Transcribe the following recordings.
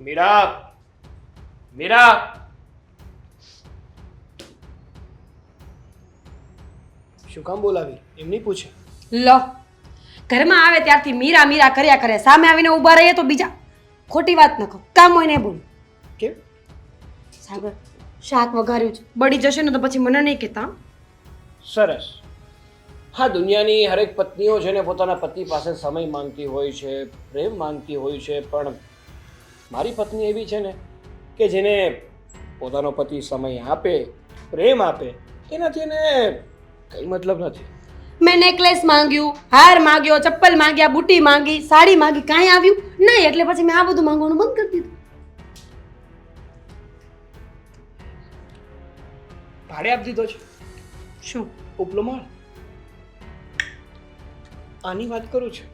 મીરા મીરા શું કામ બોલાવી એમ નહીં પૂછે? લો ઘરમાં આવે ત્યારથી મીરા મીરા કર્યા કરે, સામે આવીને ઊભા રહીએ તો બીજા ખોટી વાત ન કહો, કામ હોય ને બોલ. કેમ? સાગર શાક વઘાર્યું છે, બળી જશે ને તો પછી મને નહીં કહેતા. સરસ. હા, દુનિયાની હરેક પત્નીઓ છે ને પોતાના પતિ પાસે સમય માંગતી હોય છે, પ્રેમ માંગતી હોય છે, પણ મારી પત્ની એવી છે ને કે જેને પોતાનો પતિ સમય આપે, પ્રેમ આપે, એનાથી એને કંઈ મતલબ નથી. મેં નેકલેસ માંગ્યું, હાર માંગ્યો, ચપ્પલ માંગ્યા, બુટી માંગી, સાડી માંગી, કાંઈ આવ્યું નહીં. એટલે પછી મેં આ બધું માંગવાનું બંધ કરી દીધું. ભાડે આપી દીધો છે શું? ઉપલો માળ. આની વાત કરું છું.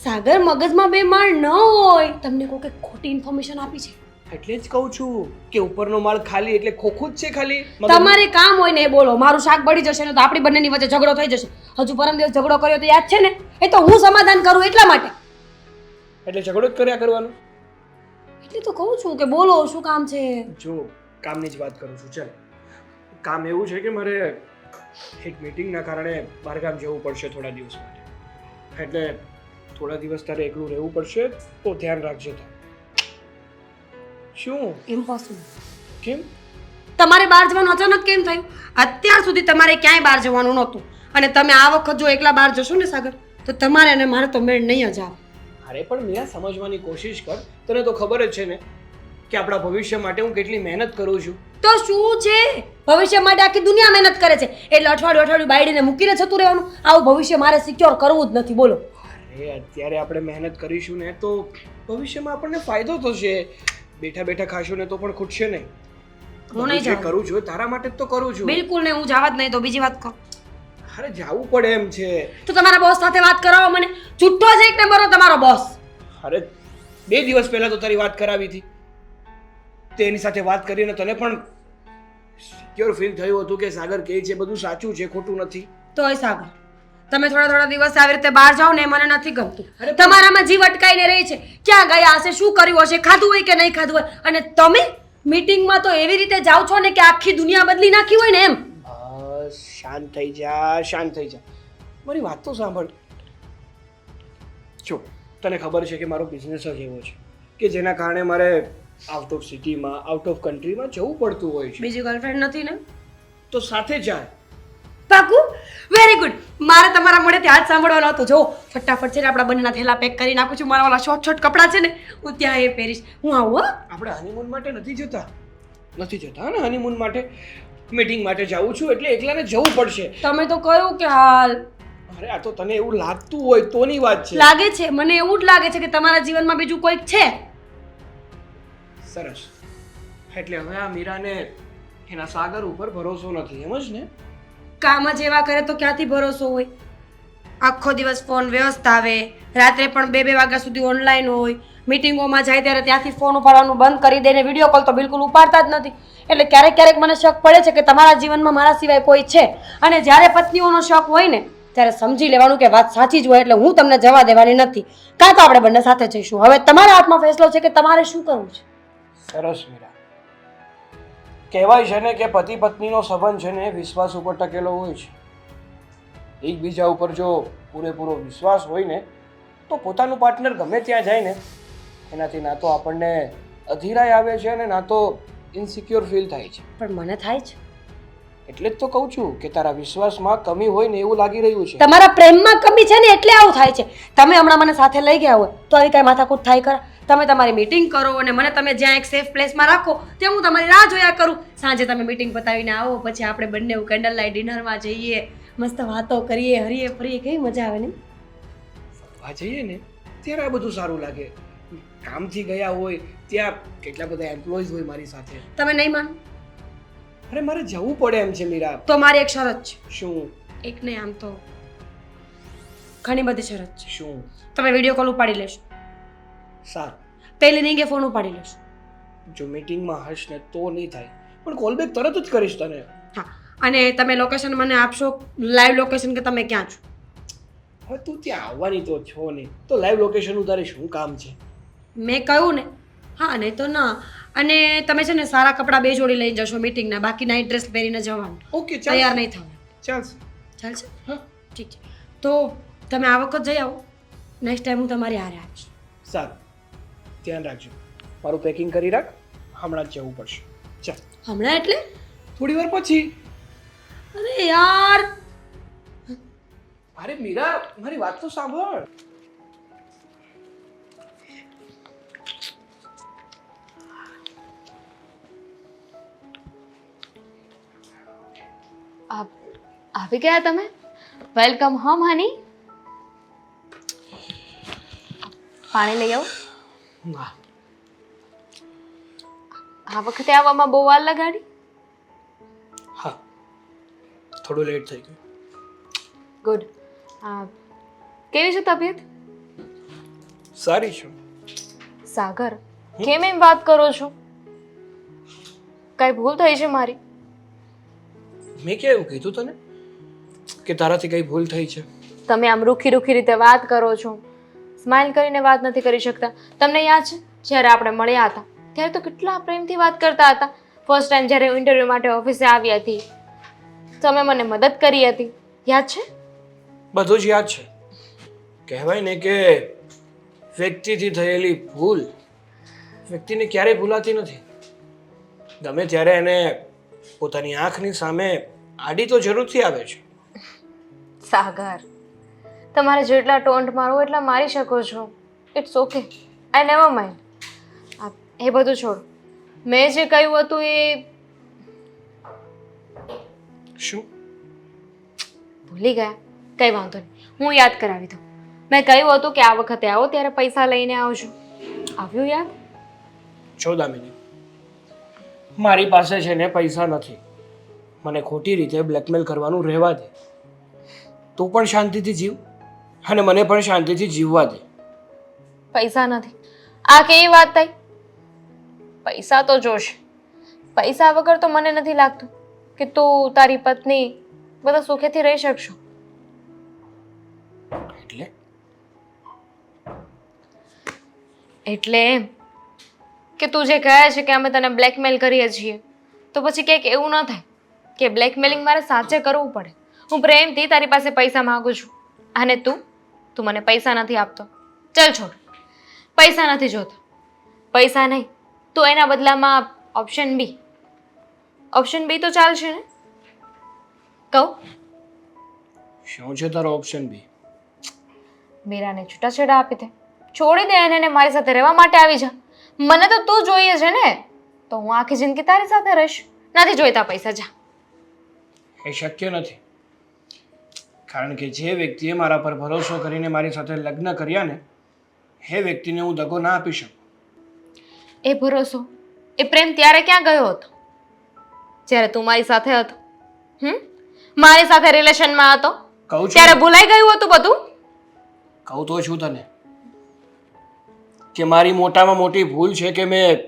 સાગર મગજમાં બે માળ ન હોય, તમને કોઈ ખોટી ઇન્ફોર્મેશન આપી છે. એટલે જ કહું છું કે ઉપરનો માળ ખાલી એટલે ખોખું જ છે ખાલી. તમારે કામ હોય ને એ બોલો. મારું શાક બળી જશે ને તો આપણી બંનેની વચ્ચે ઝઘડો થઈ જશે. હજુ પરમ દિવસ ઝઘડો કર્યો તો યાદ છે ને? એ તો હું સમાધાન કરું એટલા માટે. એટલે ઝઘડો જ કર્યા કરવાનો. એટલે તો કહું છું કે બોલો શું કામ છે. જો કામની જ વાત કરું છું. ચાલ, કામ એવું છે કે મારે એક મીટિંગના કારણે બહારગામ જવું પડશે થોડા દિવસ માટે. એટલે થોડા દિવસ તારે એકલું રહેવું પડશે, તો ધ્યાન રાખજે. શું? ઇમ્પોસિબલ. કેમ? તમારે બહાર જવાનું અચાનક કેમ થયું? અત્યાર સુધી તમારે ક્યાંય બહાર જવાનું નહોતું, અને તમે આ વખત જો એકલા બહાર જશો ને સાગર, તો તમારે અને મારે તો મેળ નહીં જ આવે. અરે પણ મીરા, સમજવાની કોશિશ કર. તને તો ખબર જ છે ને કે આપણા ભવિષ્ય માટે હું કેટલી મહેનત કરું છું. તો શું છે, ભવિષ્ય માટે આખી દુનિયા મહેનત કરે છે, એટલે અઠવાડિયું બાયડીને મૂકીને જતું રહેવાનું? આવું ભવિષ્ય મારે સિક્યોર કરવું જ નથી. બોલો. અરે અત્યારે આપણે મહેનત કરીશું ને તો ભવિષ્યમાં આપણને ફાયદો થશે. બેઠા બેઠા ખાશું ને તો પણ ખૂટશે નહીં. હું નહીં જે જાઉં. કરું છું તારા માટે જ તો કરું છું. બિલકુલ નહીં, હું જવા જ નહીં. તો બીજી વાત કહો. અરે જાવું પડે એમ છે. તો તમારા બોસ સાથે વાત કરાવો મને. છૂટો છે એક નંબરનો તમારો બોસ. અરે 2 દિવસ પહેલા તો તારી વાત કરાવી હતી. તેની સાથે વાત કરીને તને પણ સિક્યોર ફીલ થયું હતું કે સાગર કહે છે બધું સાચું છે, ખોટું નથી. તોય સાગર, તમે થોડા દિવસ આવી રીતે બહાર જાઓ ને મને નથી ગમતું. અરે તમારામાં જીવ અટકાઈને રહી છે. ક્યાં ગયા હશે, શું કર્યું હશે, ખાધું હોય કે નહીં ખાધું હોય. અને તમે મીટિંગમાં તો એવી રીતે જાઓ છો ને કે આખી દુનિયા બદલી નાખી હોય ને એમ. બસ શાંત થઈ જા, શાંત થઈ જા. મારી વાત તો સાંભળ. જો તને ખબર છે કે મારો બિઝનેસ જ એવો છે કે જેના કારણે મારે આઉટ ઓફ સિટીમાં, આઉટ ઓફ કન્ટ્રીમાં જવું પડતું હોય છે. બીજી ગર્લફ્રેન્ડ નથી ને? તો સાથે જાય. પાકું? Very good. મારે તમારા મોઢેથી આજ સાંભળવાનો હતો. જો ફટાફટ છે ને આપણા બંનેના થેલા પેક કરી નાખું છું. મારા વાળા શોર્ટ કપડાં છે ને હું ત્યાં એ પહેરીશ. હું આવું. આપણે હનીમૂન માટે નથી જતા ને હનીમૂન માટે, મીટિંગ માટે જાઉં છું એટલે એકલાને જવું પડશે. તમે તો કહ્યું કે હાલ. અરે આ તો તને એવું લાગતું હોય તોની વાત છે. લાગે છે, મને એવું જ લાગે છે કે તમારા જીવનમાં બીજું કોઈક છે. સરસ. એટલે હવે આ મીરાને એના સાગર ઉપર ભરોસો નથી, એમ જ ને? કામ જ એવા કરે તો ક્યાંથી ભરોસો હોય? આખો દિવસ ફોન વ્યસ્ત આવે, રાત્રે પણ 2 વાગ્યા સુધી ઓનલાઈન હોય, મીટિંગોમાં જાય ત્યારે ત્યાંથી ફોન ઉપાડવાનું બંધ કરી દે ને વિડીયો કોલ તો બિલકુલ ઉપાડતા જ નથી. એટલે ક્યારેક મને શક પડે છે કે તમારા જીવનમાં મારા સિવાય કોઈ છે. અને જ્યારે પત્નીઓનો શક હોય ને ત્યારે સમજી લેવાનું કે વાત સાચી જ હોય. એટલે હું તમને જવા દેવાની નથી. કાં તો આપણે બંને સાથે જઈશું. હવે તમારા હાથમાં ફેસલો છે કે તમારે શું કરવું છે. સરસ મીરા. કહેવાય છે ને કે પતિ પત્નીનો સંબંધ છે ને વિશ્વાસ ઉપર ટકેલો હોય છે. એકબીજા ઉપર જો પૂરેપૂરો વિશ્વાસ હોય ને તો પોતાનું પાર્ટનર ગમે ત્યાં જાય ને એનાથી ના તો આપણને અધીરાઈ આવે છે અને ના તો ઇનસિક્યોર ફીલ થાય છે. પણ મને થાય છે. એટલે જ તો કહું છું કે તારા વિશ્વાસમાં કમી હોય ને એવું લાગી રહ્યું છે. તમારા પ્રેમમાં કમી છે ને એટલે આવું થાય છે. તમે હમણાં મને સાથે લઈ ગયા હોય તો આવી કાંઈ માથાકૂટ થાય ખરા? તમે તમારી મીટિંગ કરો અને મને તમે જ્યાં એક સેફ પ્લેસમાં રાખો ત્યાં હું તમારી રાહ જોયા કરું. સાંજે તમે મીટિંગ પતાવીને આવો, પછી આપણે બંને કેન્ડલ લાઇટ ડિનરમાં જઈએ, મસ્ત વાતો કરીએ, હરીએ ફરીએ, કેવી મજા આવે ને? ફરવા જઈએ ને ત્યારે આ બધું સારું લાગે. કામથી ગયા હોય ત્યાં કેટલા બધા એમ્પ્લોઈઝ હોય મારી સાથે. તમે નહીં માનો? અરે મારે જવું પડે એમ છે મીરા. તો મારી એક શરત છે. શું? એક નહીં, આમ તો ઘણી બધી શરત છે. શું? તમે વિડીયો કોલ ઉપાડી લેશો. સારું. પહેલી નહીં કે ફોન ઉપાડી લેશો. જો મીટિંગમાં હશ ને તો નહીં થાય, પણ કોલ બેક તરત જ કરીશ તને. હા, અને તમે લોકેશન મને આપશો, લાઈવ લોકેશન કે તમે ક્યાં છો? હવે તું ત્યાં આવવાની તો છો નહીં, તો લાઈવ લોકેશનનું તારે શું કામ છે? મેં કહ્યું ને, હા નહીં તો ના. અને તમે છે ને સારા કપડાં બે જોડી લઈ જશો મીટિંગના, બાકી નાઇટ ડ્રેસ પહેરીને જવાનું. ઓકે તૈયાર નહીં થવાનું. ચાલશે. ચાલશે? હા ઠીક છે. તો તમે આ વખત જઈ આવો. નેક્સ્ટ ટાઈમ હું તમારી હારે આવીશ. સારું, ધ્યાન રાખજો. મારું પેકિંગ કરી રાખ, હમણાં જ જવું પડશે. ચાલ. હમણાં એટલે? થોડી વાર પછી. અરે યાર. અરે મીરા, મારી વાત તો સાંભળ. આવી ગયા તમે? વેલકમ હોમ હની. પાણી લઈ આવો. ના, આ વખતે આવવામાં બહુ વાર લગાડી? હા, થોડું લેટ થઈ ગયું. ગુડ. કેવી છે તબિયત? સારી છું. સાગર, કેમ એમ વાત કરો છો? કઈ ભૂલ થઈ છે મારી? મેં કેવું કીધું તને કે તારાથી કઈ ભૂલ થઈ છે? તમે આમ રૂખી રૂખી રીતે વાત કરો છો, સ્માઇલ કરીને વાત નથી કરી શકતા. તમને યાદ છે જ્યારે આપણે મળ્યા હતા ત્યારે તો કેટલા પ્રેમથી વાત કરતા હતા. ફર્સ્ટ ટાઈમ જ્યારે ઇન્ટરવ્યૂ માટે ઓફિસે આવી હતી, તમે મને મદદ કરી હતી, યાદ છે? બધું જ યાદ છે. કહેવાય ને કે વ્યક્તિથી થયેલી ભૂલ વ્યક્તિને ક્યારેય ભૂલાતી નથી. ગમે ત્યારે એને પોતાની આંખની સામે આડી તો જરૂરથી આવે છે. સાગર, તમારે જેટલા ટોન્ટ મારો એટલા મારી શકો છો. It's okay, I never mind. એ બધું છોડ. મેં જે કહ્યું હતું એ શું? ભૂલી ગયા? કંઈ વાંધો નહીં, હું યાદ કરાવી દઉં. મેં કહ્યું હતું કે આ વખતે આવો ત્યારે પૈસા લઈને આવજો. આવ્યું યાદ? જો દામિની, મારી પાસે છે ને પૈસા નથી. મને ખોટી રીતે બ્લેકમેલ કરવાનું રહેવા દે. તું પણ શાંતિથી જીવ અને મને પણ શાંતિથી જીવવા દે. પૈસા નથી? આ કેવી વાત થઈ? પૈસા તો જોશે. પૈસા વગર તો મને નથી લાગતું કે તું તારી પત્ની બધા સુખેથી રહી શકશો. એટલે એટલે એમ કે તું જે કહે છે કે અમે તને બ્લેકમેલ કરીએ છીએ, તો પછી કંઈક એવું ન થાય કે બ્લેકમેલિંગ મારે સાચે કરવું પડે. હું પ્રેમથી તારી પાસે પૈસા માંગુ છું અને તું મને પૈસા નથી આપતો. ચલ છોડ, પૈસા નથી જોતા. પૈસા નહીં તો એના બદલામાં ઓપ્શન બી. ઓપ્શન બી તો ચાલશે ને? કહું? શું છે તારો ઓપ્શન બી? મીરાને છૂટાછેડા આપી દે, છોડી દે એને ને મારી સાથે રહેવા માટે આવી જા. મને તો તું જોઈએ છે ને, તો હું આખી જિંદગી તારી સાથે રહીશ. નથી જોઈતા પૈસા, જા. એ શક્ય નથી. કારણ કે જે વ્યક્તિએ મારા પર ભરોસો કરીને મારી સાથે લગ્ન કર્યા ને, એ વ્યક્તિને હું દગો ના આપી શકું. એ ભરોસો, એ પ્રેમ ત્યારે ક્યાં ગયો હતો? જ્યારે તું મારી સાથે હતો, મારી સાથે રિલેશનમાં હતો, કહું છું ત્યારે ભૂલાઈ ગયું હતું બધું? કહું તો છું તને કે મારી મોટામાં મોટી ભૂલ છે કે મેં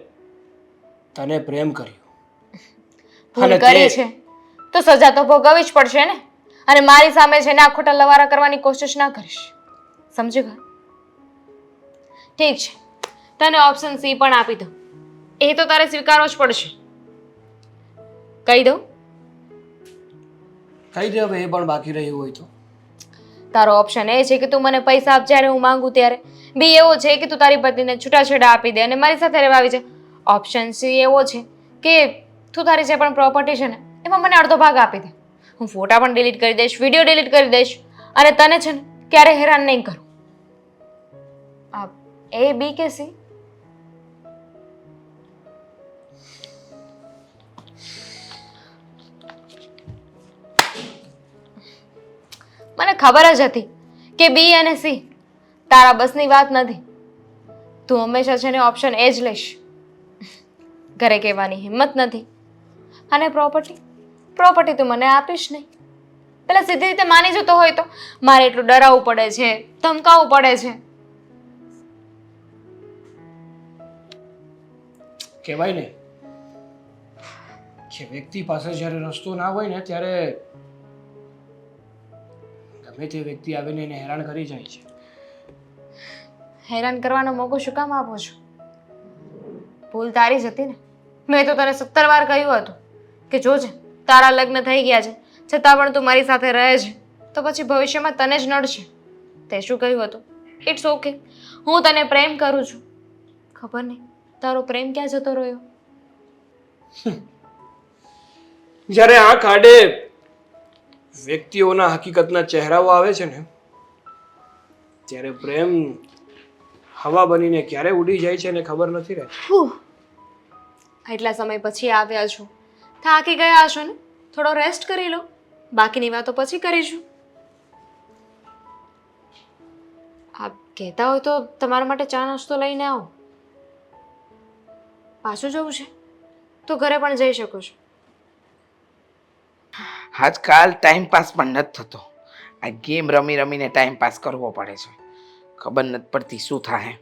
તને પ્રેમ કર્યો. ભૂલ અને કરી છે તો સજા તો ભોગવવી જ પડશે ને. અને મારી સામે છે ને આ ખોટા લવારા કરવાની કોશિશ ના કરીશ. સમજી ગયો? ઠીક છે, તને ઓપ્શન સી પણ આપી દઉં. એ તો તારે સ્વીકારવો જ પડશે. કહી દઉં? કહી દે હવે, એ પણ બાકી રહ્યું હોય તો. તારો ઓપ્શન એ છે કે તું મને પૈસા આપ જ્યારે હું માંગુ ત્યારે. બી એવો છે કે તું તારી પત્નીને છૂટાછેડા આપી દે અને મારી સાથે રહેવા આવી જાય. ઓપ્શન સી એવો છે કે તું તારી જે પણ પ્રોપર્ટી છે ને એમાં મને અડધો ભાગ આપી દે. હું ફોટા પણ ડિલીટ કરી દઈશ, વિડીયો ડિલીટ કરી દઈશ અને તને છે ને ક્યારે હેરાન નહીં કરું. આ એ બી કે સી? મને ખબર જ હતી કે બી અને સી તારા બસની વાત નથી. તું હંમેશા છે ને ઓપ્શન એ જ લઈશ. ઘરે કહેવાની હિંમત નથી. અને પ્રોપર્ટી તું મને આપીશ નહીં. પેલા સીધી રીતે માની જતો હોય તો મારે એટલું ડરાવવું પડે છે, ધમકાવવું પડે છે. કહેવાય ને કે વ્યક્તિ પાસે જ્યારે રસ્તો ના હોય ને ત્યારે ગમે તે વ્યક્તિ આવીને એને હેરાન કરી જાય છે. હેરાન કરવાનો મોકો શું કામ આપો છો? ભૂલ તારી જ હતી ને. મેં તો તને 17 વાર કહ્યું હતું કે જોજે તારા લગ્ન થઈ ગયા છે છતાં પણ તું મારી સાથે રહે છે તો પછી ભવિષ્યમાં તને જ નડશે. તે શું કહ્યું હતું? ઇટ્સ ઓકે, હું તને પ્રેમ કરું છું. ખબર નહીં તારો પ્રેમ ક્યાં જતો રહ્યો. જ્યારે આંખ આડે વ્યક્તિઓના હકીકતના ચહેરાઓ આવે છે ને ત્યારે પ્રેમ હવા બનીને ક્યારે ઉડી જાય છે ને ખબર નથી રહેતી. એટલા સમય પછી આવ્યા છો, થાકી ગયા હશો ને, થોડો રેસ્ટ કરી લો, બાકીની વાતો પછી કરીશું. આપ કહેતા હોય તો તમારા માટે ચા નાસ્તો લઈને આવો. પાછું જવું છે તો ઘરે પણ જઈ શકો છો. આજકાલ ટાઈમ પાસ પણ નથી થતો. આ ગેમ રમી રમીને ટાઈમ પાસ કરવો પડે છે. ખબર નથી પડતી શું થાય.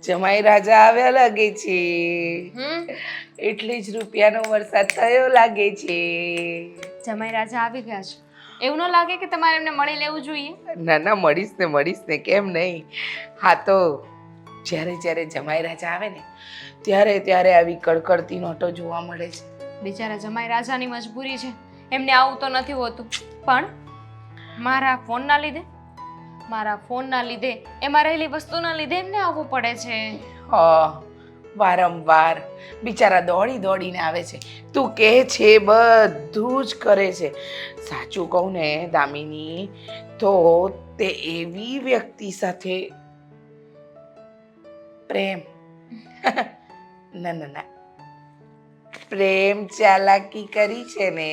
જમાઈ રાજા આવ્યા લાગે છે. એટલે જ રૂપિયાનો વરસાદ થયો લાગે છે. જમાઈ રાજા આવી ગયા છે. એવું ન લાગે કે તમારે એમને મળી લેવું જોઈએ? ના ના, મળીશ ને કેમ નહીં. હા તો જ્યારે જ્યારે જમાઈ રાજા આવે ને ત્યારે ત્યારે આવી કડકડતી નોટો જોવા મળે છે. બિચારા જમાઈ રાજાની મજબૂરી છે, એમને આવું તો નથી હોતું, પણ મારા ફોનના લીધે એમાં રહેલી વસ્તુના લીધે એમને આવવું પડે છે. વારંવાર બિચારા દોડી દોડીને આવે છે. તું કહે છે બધું જ કરે છે. સાચું કહું ને દામિની, તો તે એવી વ્યક્તિ સાથે પ્રેમ ના પ્રેમ ચાલાકી કરી છે ને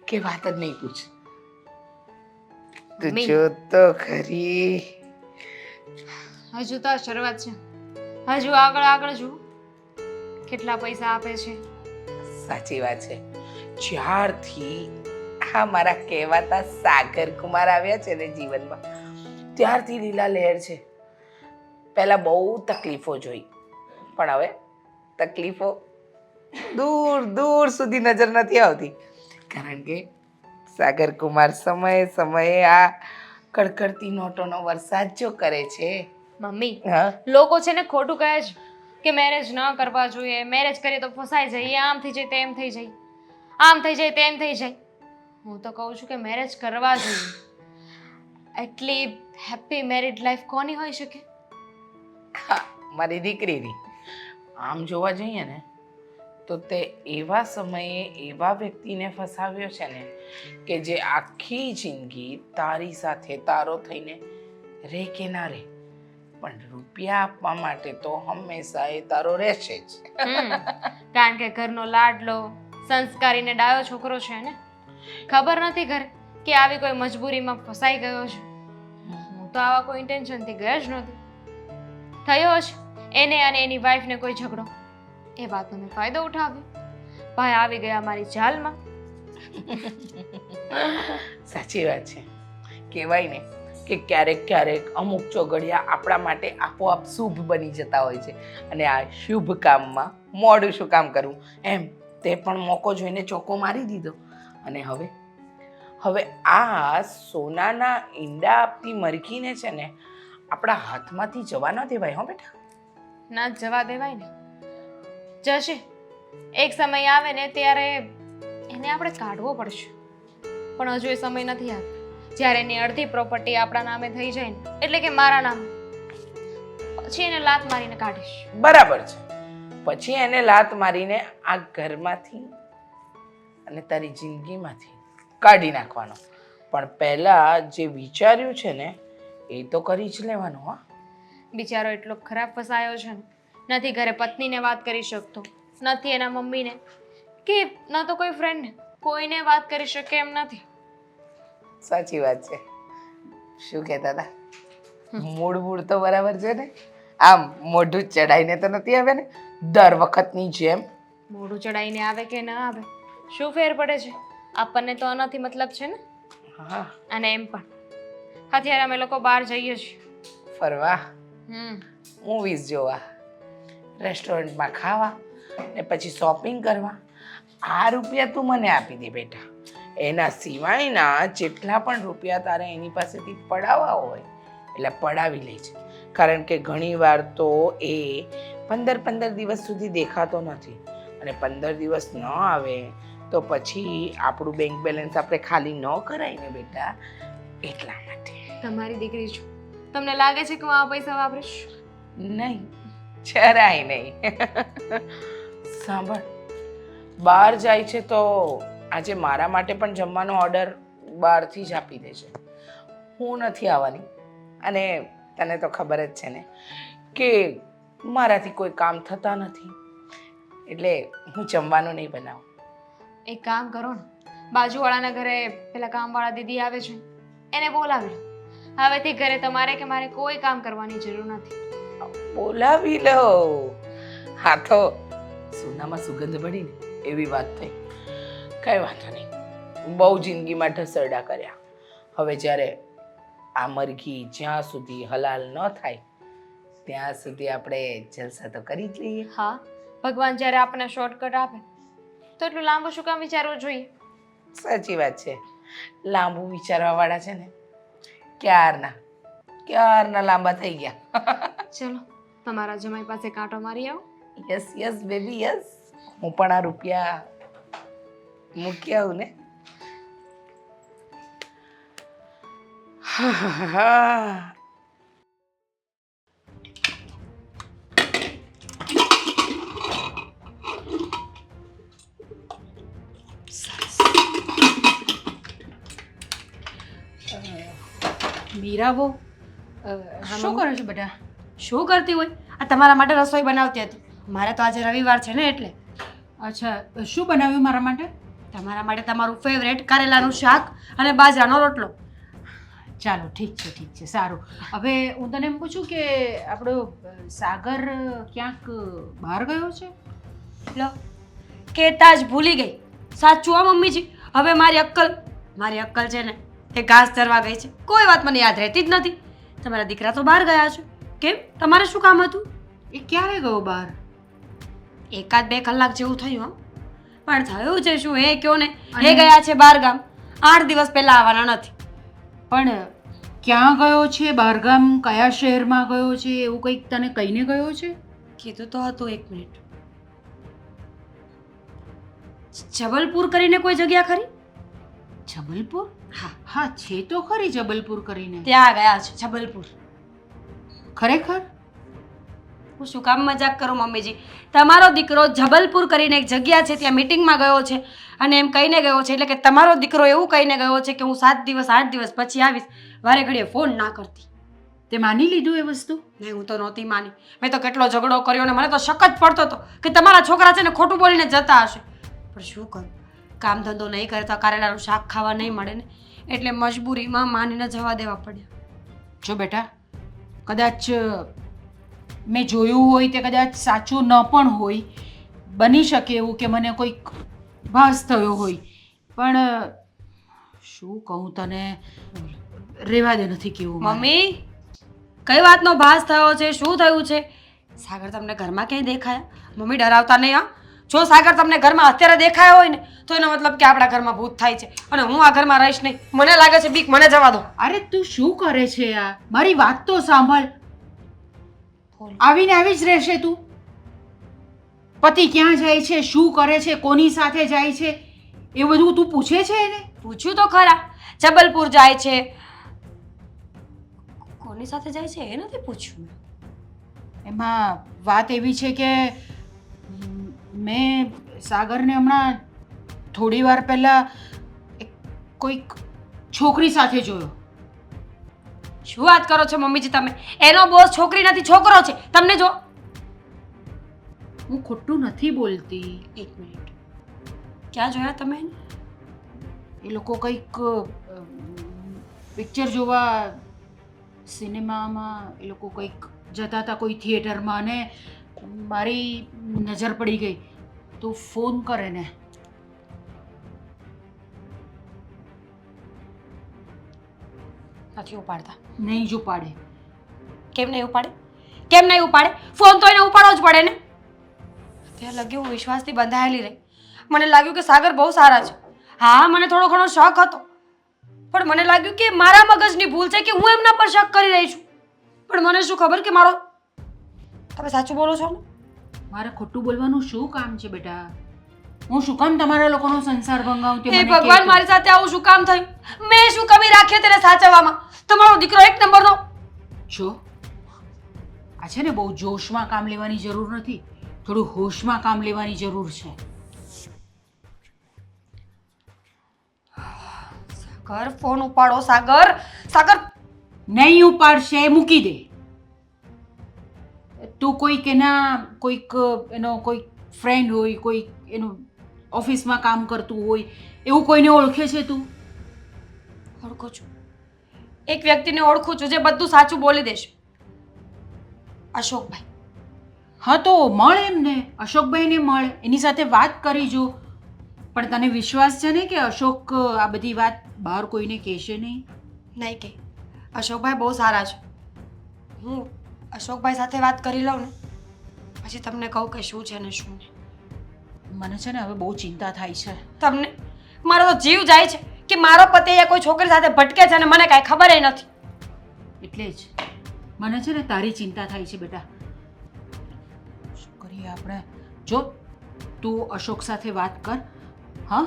કે વાત જ નહીં પૂછ. તું જો તો ખરી. હજુ તો આ શરૂઆત છે, હજુ આગળ જુઓ કેટલા પૈસા આપે છે. સાચી વાત છે. જ્યારથી આ મારા કહેવાતા સાગર કુમાર આવ્યા છે ને જીવનમાં, ત્યારથી લીલા લહેર છે. પહેલા બહુ તકલીફો જોઈ, પણ હવે તકલીફો દૂર દૂર સુધી નજર નથી આવતી, કારણ કે સાગર કુમાર સમયે સમયે આ કડકડતી નોટોનો વરસાદ જો કરે છે. મમ્મી, લોકો છે ને ખોટું કહે છે કે મેરેજ ન કરવા જોઈએ, મેરેજ કરીએ તો ફસાઈ જઈએ, આમ થઈ જાય તેમ થઈ જાય, આમ થઈ જાય તેમ થઈ જાય. હું તો કહું છું કે મેરેજ કરવા જોઈએ. એટલી હેપી મેરિડ લાઈફ કોની હોઈ શકે? મારી દીકરીની. આમ જોવા જઈએ ને તો તે એવા સમયે એવા વ્યક્તિને ફસાવ્યો છે ને કે જે આખી જિંદગી તારી સાથે તારો થઈને રહે કે ના રહે, પણ રૂપિયા આપવા માટે તો હંમેશા એ તારો રહેશે જ. કારણ કે ઘરનો લાડલો સંસ્કારી ને ડાયો છોકરો છે ને. ખબર નથી ઘરે કે આવી કોઈ મજબૂરીમાં ફસાઈ ગયો છે. હું તો આવા કોઈ ઇન્ટેન્શનથી ગયો જ નહોતી. થયો છે એને અને એની વાઈફને કોઈ ઝઘડો, એ વાતનો મેં ફાયદો ઉઠાવ્યો. ભાઈ આવી ગયા મારી જાલમાં. સાચી વાત છે. કહેવાય ને કે ક્યારેક ક્યારેક અમુક ચોઘડિયા આપણા માટે આપોઆપ શુભ બની જતા હોય છે, અને આ શુભ કામમાં મોડું શું કામ કરવું એમ તે પણ મોકો જોઈને ચોકો મારી દીધો. અને હવે આ સોનાના ઈંડા આપતી મરઘીને છે ને આપણા હાથમાંથી જવા ન દેવાય. હો બેટા, ના જવા દેવાય ને. જશે, એક સમય આવે ને ત્યારે એને આપણે કાઢવો પડશે, પણ હજુ એ સમય નથી આવ્યો. જ્યારે એની અડધી પ્રોપર્ટી આપણા નામે થઈ જાય ને, એટલે કે મારા નામે, પછી એને લાત મારીને કાઢીશ. બરાબર છે. પછી એને લાત મારીને આ ઘરમાંથી અને તારી જિંદગીમાંથી કાઢી નાખવાનો. પણ પહેલા જે વિચાર્યું છે ને એ તો કરી જ લેવાનું. હા, બિચારો એટલો ખરાબ ફસાયો છે ને, નથી ઘરે પત્નીને વાત કરી શકતો, નથી એના મમ્મીને કે ન તો કોઈ ફ્રેન્ડને, કોઈને વાત કરી શકે એમ નથી. સાચી વાત છે. શું કહેતા હતા? મૂળ તો બરાબર છે ને. આમ મોઢું ચડાઈને તો નથી આવે ને દર વખતની જેમ? મોઢું ચડાઈને આવે કે ના આવે, શું ફેર પડે છે? આપણને તો આનાથી મતલબ છે ને. હા, અને એમ પણ અત્યારે અમે લોકો બહાર જઈએ છીએ ફરવા, મૂવીઝ જોવા, રેસ્ટોરન્ટમાં ખાવા, ને પછી શોપિંગ કરવા. આ રૂપિયા તું મને આપી દે બેટા. એના સિવાયના જેટલા પણ રૂપિયા તારે એની પાસેથી પડાવવા હોય એટલે પડાવી લેજે. કારણ કે ઘણીવાર તો એ 15 દિવસ સુધી દેખાતો નથી અને 15 દિવસ ન આવે તો પછી આપણું બેંક બેલેન્સ આપણે ખાલી ન કરાય ને બેટા, એટલા માટે. તમારી દીકરી છું, તમને લાગે છે કે હું આ પૈસા વાપરીશ? નહીં, જરાય નહીં. સાંભળ, બહાર જાય છે તો આજે મારા માટે પણ જમવાનો ઓર્ડર બહારથી જ આપી દેજે. હું નથી આવવાની અને તને તો ખબર જ છે ને કે મારાથી કોઈ કામ થતા નથી, એટલે હું જમવાનું નહીં બનાવું. એક કામ કરો ને, બાજુવાળાના ઘરે પેલા કામવાળા દીદી આવે છે, એને બોલાવી લો. હવેથી ઘરે તમારે કે મારે કોઈ કામ કરવાની જરૂર નથી. બોલાવી લો. હા તો સોનામાં સુગંધ પડી ને એવી વાત થઈ. કઈ વાંધો નહીં, બહુ જિંદગીમાં ઢસરડા કર્યા. હવે જ્યારે આ મરઘી જ્યાં સુધી હલાલ ન થાય ત્યાં સુધી આપણે જલસા તો કરી જ લઈએ. હા, ભગવાન જ્યારે આપણને શોર્ટકટ આપે તો એટલું લાંબુ શું કામ વિચારવું જોઈએ? સાચી વાત છે. લાંબુ વિચારવા વાળા છે ને ક્યારના લાંબા થઈ ગયા. ચલો, તમારા જમાઈ પાસે કાંટો મારી આવો. Yes yes baby yes. હું પણ આ રૂપિયા મૂકી આવું ને. હા, મીરાબો શું કરો છો બેટા? શું કરતી હોય? આ તમારા માટે રસોઈ બનાવતી હતી. મારે તો આજે રવિવાર છે ને એટલે. અચ્છા, શું બનાવ્યું મારા માટે? તમારા માટે તમારું ફેવરેટ કારેલાનું શાક અને બાજરાનો રોટલો. ચાલો, ઠીક છે, સારું. હવે હું તને એમ પૂછું કે આપણો સાગર ક્યાંક બહાર ગયો છે? લો, કહેતા જ ભૂલી ગઈ. સાચું હો મમ્મીજી, હવે મારી અક્કલ છે ને એ ઘાસ ચરવા ગઈ છે. કોઈ વાત મને યાદ રહેતી જ નથી. તમારા દીકરા તો બહાર ગયા છે. કેમ, તમારે શું કામ હતું? એ ક્યારે ગયો બહાર? 1-2 કલાક જેવું થયું. પણ થયું છે શું એ કયો ને. એ ગયા છે બહાર ગામ. 8 દિવસ પહેલા આવવાના નથી. પણ ક્યાં ગયો છે? બહારગામ કયા શહેરમાં ગયો છે? એવું કંઈક તને કહીને ગયો છે? કીધું તો હતું. 1 મિનિટ. જબલપુર કરીને કોઈ જગ્યા ખરી? જબલપુર? હા, હા, છે તો ખરી જબલપુર કરીને. ત્યાં ગયા છે જબલપુર. ખરેખર? હું શું કામ મજાક કરું મમ્મીજી? તમારો દીકરો જબલપુર કરીને એક જગ્યા છે ત્યાં મીટિંગમાં ગયો છે અને એમ કહીને ગયો છે, એટલે કે તમારો દીકરો એવું કહીને ગયો છે કે હું 7 દિવસ 8 દિવસ પછી આવીશ. વારે ઘડીએ ફોન ના કરતી. તે માની લીધું એ વસ્તુ? નહીં, હું તો નહોતી માની. મેં તો કેટલો ઝઘડો કર્યો અને મને તો શક જ પડતો હતો કે તમારા છોકરા છે ને ખોટું બોલીને જતા હશે. પણ શું કરું, કામ ધંધો નહીં કરે તો કારેલાનું શાક ખાવા નહીં મળે ને, એટલે મજબૂરીમાં માનીને જવા દેવા પડ્યા. જો બેટા, કદાચ મેં જોયું હોય તે કદાચ સાચું ન પણ હોય, બની શકે એવું કે મને કોઈક ભાસ થયો હોય, પણ શું કહું તને, રેવા દે, નથી કેવું. મમ્મી, કઈ વાતનો ભાસ થયો છે? શું થયું છે? સાગર તમને ઘરમાં ક્યાંય દેખાયા? મમ્મી ડરાવતા નહીં હા. જો સાગર તમને ઘરમાં અત્યારે દેખાયો હોય ને તો એનો મતલબ કે આપણા ઘરમાં ભૂત થાય છે અને હું આ ઘરમાં રહીશ નહીં. મને લાગે છે બીક. મને જવા દો. અરે તું શું કરે છે આ? મારી વાત તો સાંભળ. આવીને આવી જ રહેશે તું? પતિ ક્યાં જાય છે, શું કરે છે, કોની સાથે જાય છે, એ બધું તું પૂછે છે એને? પૂછ્યું તો ખરા. જબલપુર જાય છે. કોની સાથે જાય છે એ નથી પૂછ્યું. એમાં વાત એવી છે કે મેં સાગરને હમણાં થોડી વાર પહેલા કોઈક છોકરી સાથે જોયો. શું વાત કરો છો મમ્મીજી તમે? એનો બોસ છોકરી નથી, છોકરો છે. તમને જો. હું ખોટું નથી બોલતી. 1 મિનિટ. ક્યાં જોયા તમે એને? એ લોકો કંઈક પિક્ચર જોવા સિનેમામાં એ લોકો કંઈક જતા હતા કોઈ થિયેટરમાં અને મારી નજર પડી ગઈ. તું ફોન કરે ને. નથી ઉપાડતા. નહીં જ ઉપાડે. કેમ નહીં ઉપાડે? કેમ નહીં ઉપાડે? ફોન તો એને ઉપાડવો જ પડે ને. ત્યાં લગી હું વિશ્વાસથી બંધાયેલી રહી મને લાગ્યું કે સાગર બહુ સારા છે. હા, મને થોડો ઘણો શક હતો, પણ મને લાગ્યું કે મારા મગજની ભૂલ છે કે હું એમના પર શક કરી રહી છું. પણ મને શું ખબર કે મારો... તમે સાચું બોલો છો ને? મારે ખોટું બોલવાનું શું કામ છે બેટા? હું શું કામ તમારા લોકોનો સંસાર ભંગાવું તે હે મને ભગવાન, મારી સાથે આવું શું કામ થયું? મેં શું કમી રાખી તેને સાચવવામાં? તમારો દીકરો એક નંબરનો... જો આ છે ને, બહુ જોશમાં કામ લેવાની જરૂર નથી, થોડું હોશમાં કામ લેવાની જરૂર છે. સાગર, ફોન ઉપાડો. સાગર, સાગર. નહીં ઉપાડશે, મૂકી દે. તું કોઈક એનો કોઈ ફ્રેન્ડ હોય, કોઈ એનું ઓફિસમાં કામ કરતું હોય એવું કોઈને ઓળખે છે તું? ઓળખું છું. એક વ્યક્તિને ઓળખું છું જે બધું સાચું બોલી દેશે. અશોકભાઈ. હા તો મળ એમને, અશોકભાઈને મળ, એની સાથે વાત કરી જો. પણ તને વિશ્વાસ છે ને કે અશોક આ બધી વાત બહાર કોઈને કહેશે નહીં? નહીં કે અશોકભાઈ બહુ સારા છે. હું અશોકભાઈ સાથે વાત કરી લઉં ને પછી તમને કહું કે શું છે ને શું નહીં. મને છે ને હવે બહુ ચિંતા થાય છે. તમને... મારો તો જીવ જાય છે કે મારો પતિ અહીંયા કોઈ છોકરી સાથે ભટકે છે અને મને કાંઈ ખબર નથી. એટલે જ મને છે ને તારી ચિંતા થાય છે બેટા. શું કરીએ આપણે? જો તું અશોક સાથે વાત કર, હા,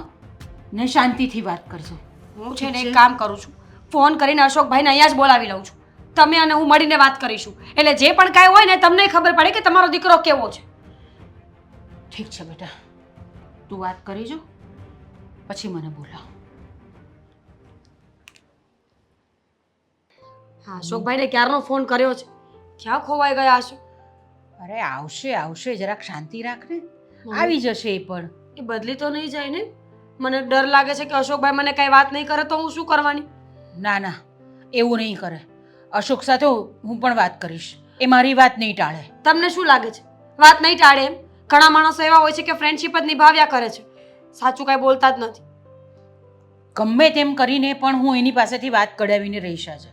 ને શાંતિથી વાત કરજો. હું છે ને એક કામ કરું છું, ફોન કરીને અશોકભાઈને અહીંયા જ બોલાવી લઉં છું. તમે અને હું મળીને વાત કરીશું, એટલે જે પણ કાંઈ હોય ને તમને ખબર પડે કે તમારો દીકરો કેવો છે. ઠીક છે બેટા, તું વાત કરી જો, પછી મને બોલાવ. હા, અશોકભાઈને ક્યારનો ફોન કર્યો છે, ક્યાં ખોવાઈ ગયા હશે? અરે આવશે આવશે, જરાક શાંતિ રાખ ને, આવી જશે એ પણ. એ બદલી તો નહીં જાય ને? મને ડર લાગે છે કે અશોકભાઈ મને કાંઈ વાત નહીં કરે તો હું શું કરવાની? ના ના, એવું નહીં કરે. અશોક સાથે હું પણ વાત કરીશ, એ મારી વાત નહીં ટાળે. તમને શું લાગે છે વાત નહીં ટાળે એમ? ઘણા માણસો એવા હોય છે કે ફ્રેન્ડશિપ જ નિભાવ્યા કરે છે, સાચું કાંઈ બોલતા જ નથી. ગમે તેમ કરીને પણ હું એની પાસેથી વાત કઢાવીને રહીશ આજે.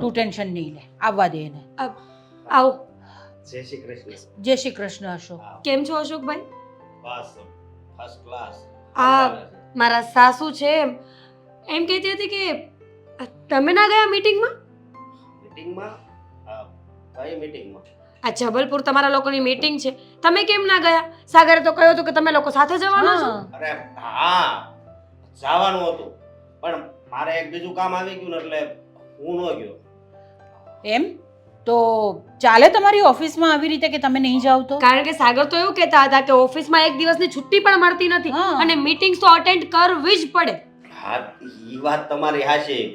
તું ટેન્શન નહીં લે, આવવા દે એને. આવો. જય શ્રી કૃષ્ણ. જય શ્રી કૃષ્ણ અશોક. કેમ છો અશોકભાઈ? બસ ફર્સ્ટ ક્લાસ. આ મારા સાસુ છે, એમ કહેતી હતી કે તમે ના ગયા મીટિંગમાં? મીટિંગમાં? કઈ મીટિંગમાં? આ જબલપુર તમારા લોકોની મીટિંગ છે, તમે કેમ ના ગયા? સાગરે તો કહ્યું હતું કે તમે લોકો સાથે જવાના છો. અરે હા, જવાનું હતું, પણ મારે એક બીજું કામ આવી ગયું ને એટલે હું ન ગયો. એમ તો ચાલે તમારી ઓફિસમાં આવી રીતે કે તમે નહીં જાવ તો? કારણ કે સાગર તો એવું કહેતા હતા કે ઓફિસમાં એક દિવસની છુટ્ટી પણ મળતી નથી હા. અને મીટિંગ્સ તો અટેન્ડ કરવી જ પડે. હા, એ વાત તમારી હાચી,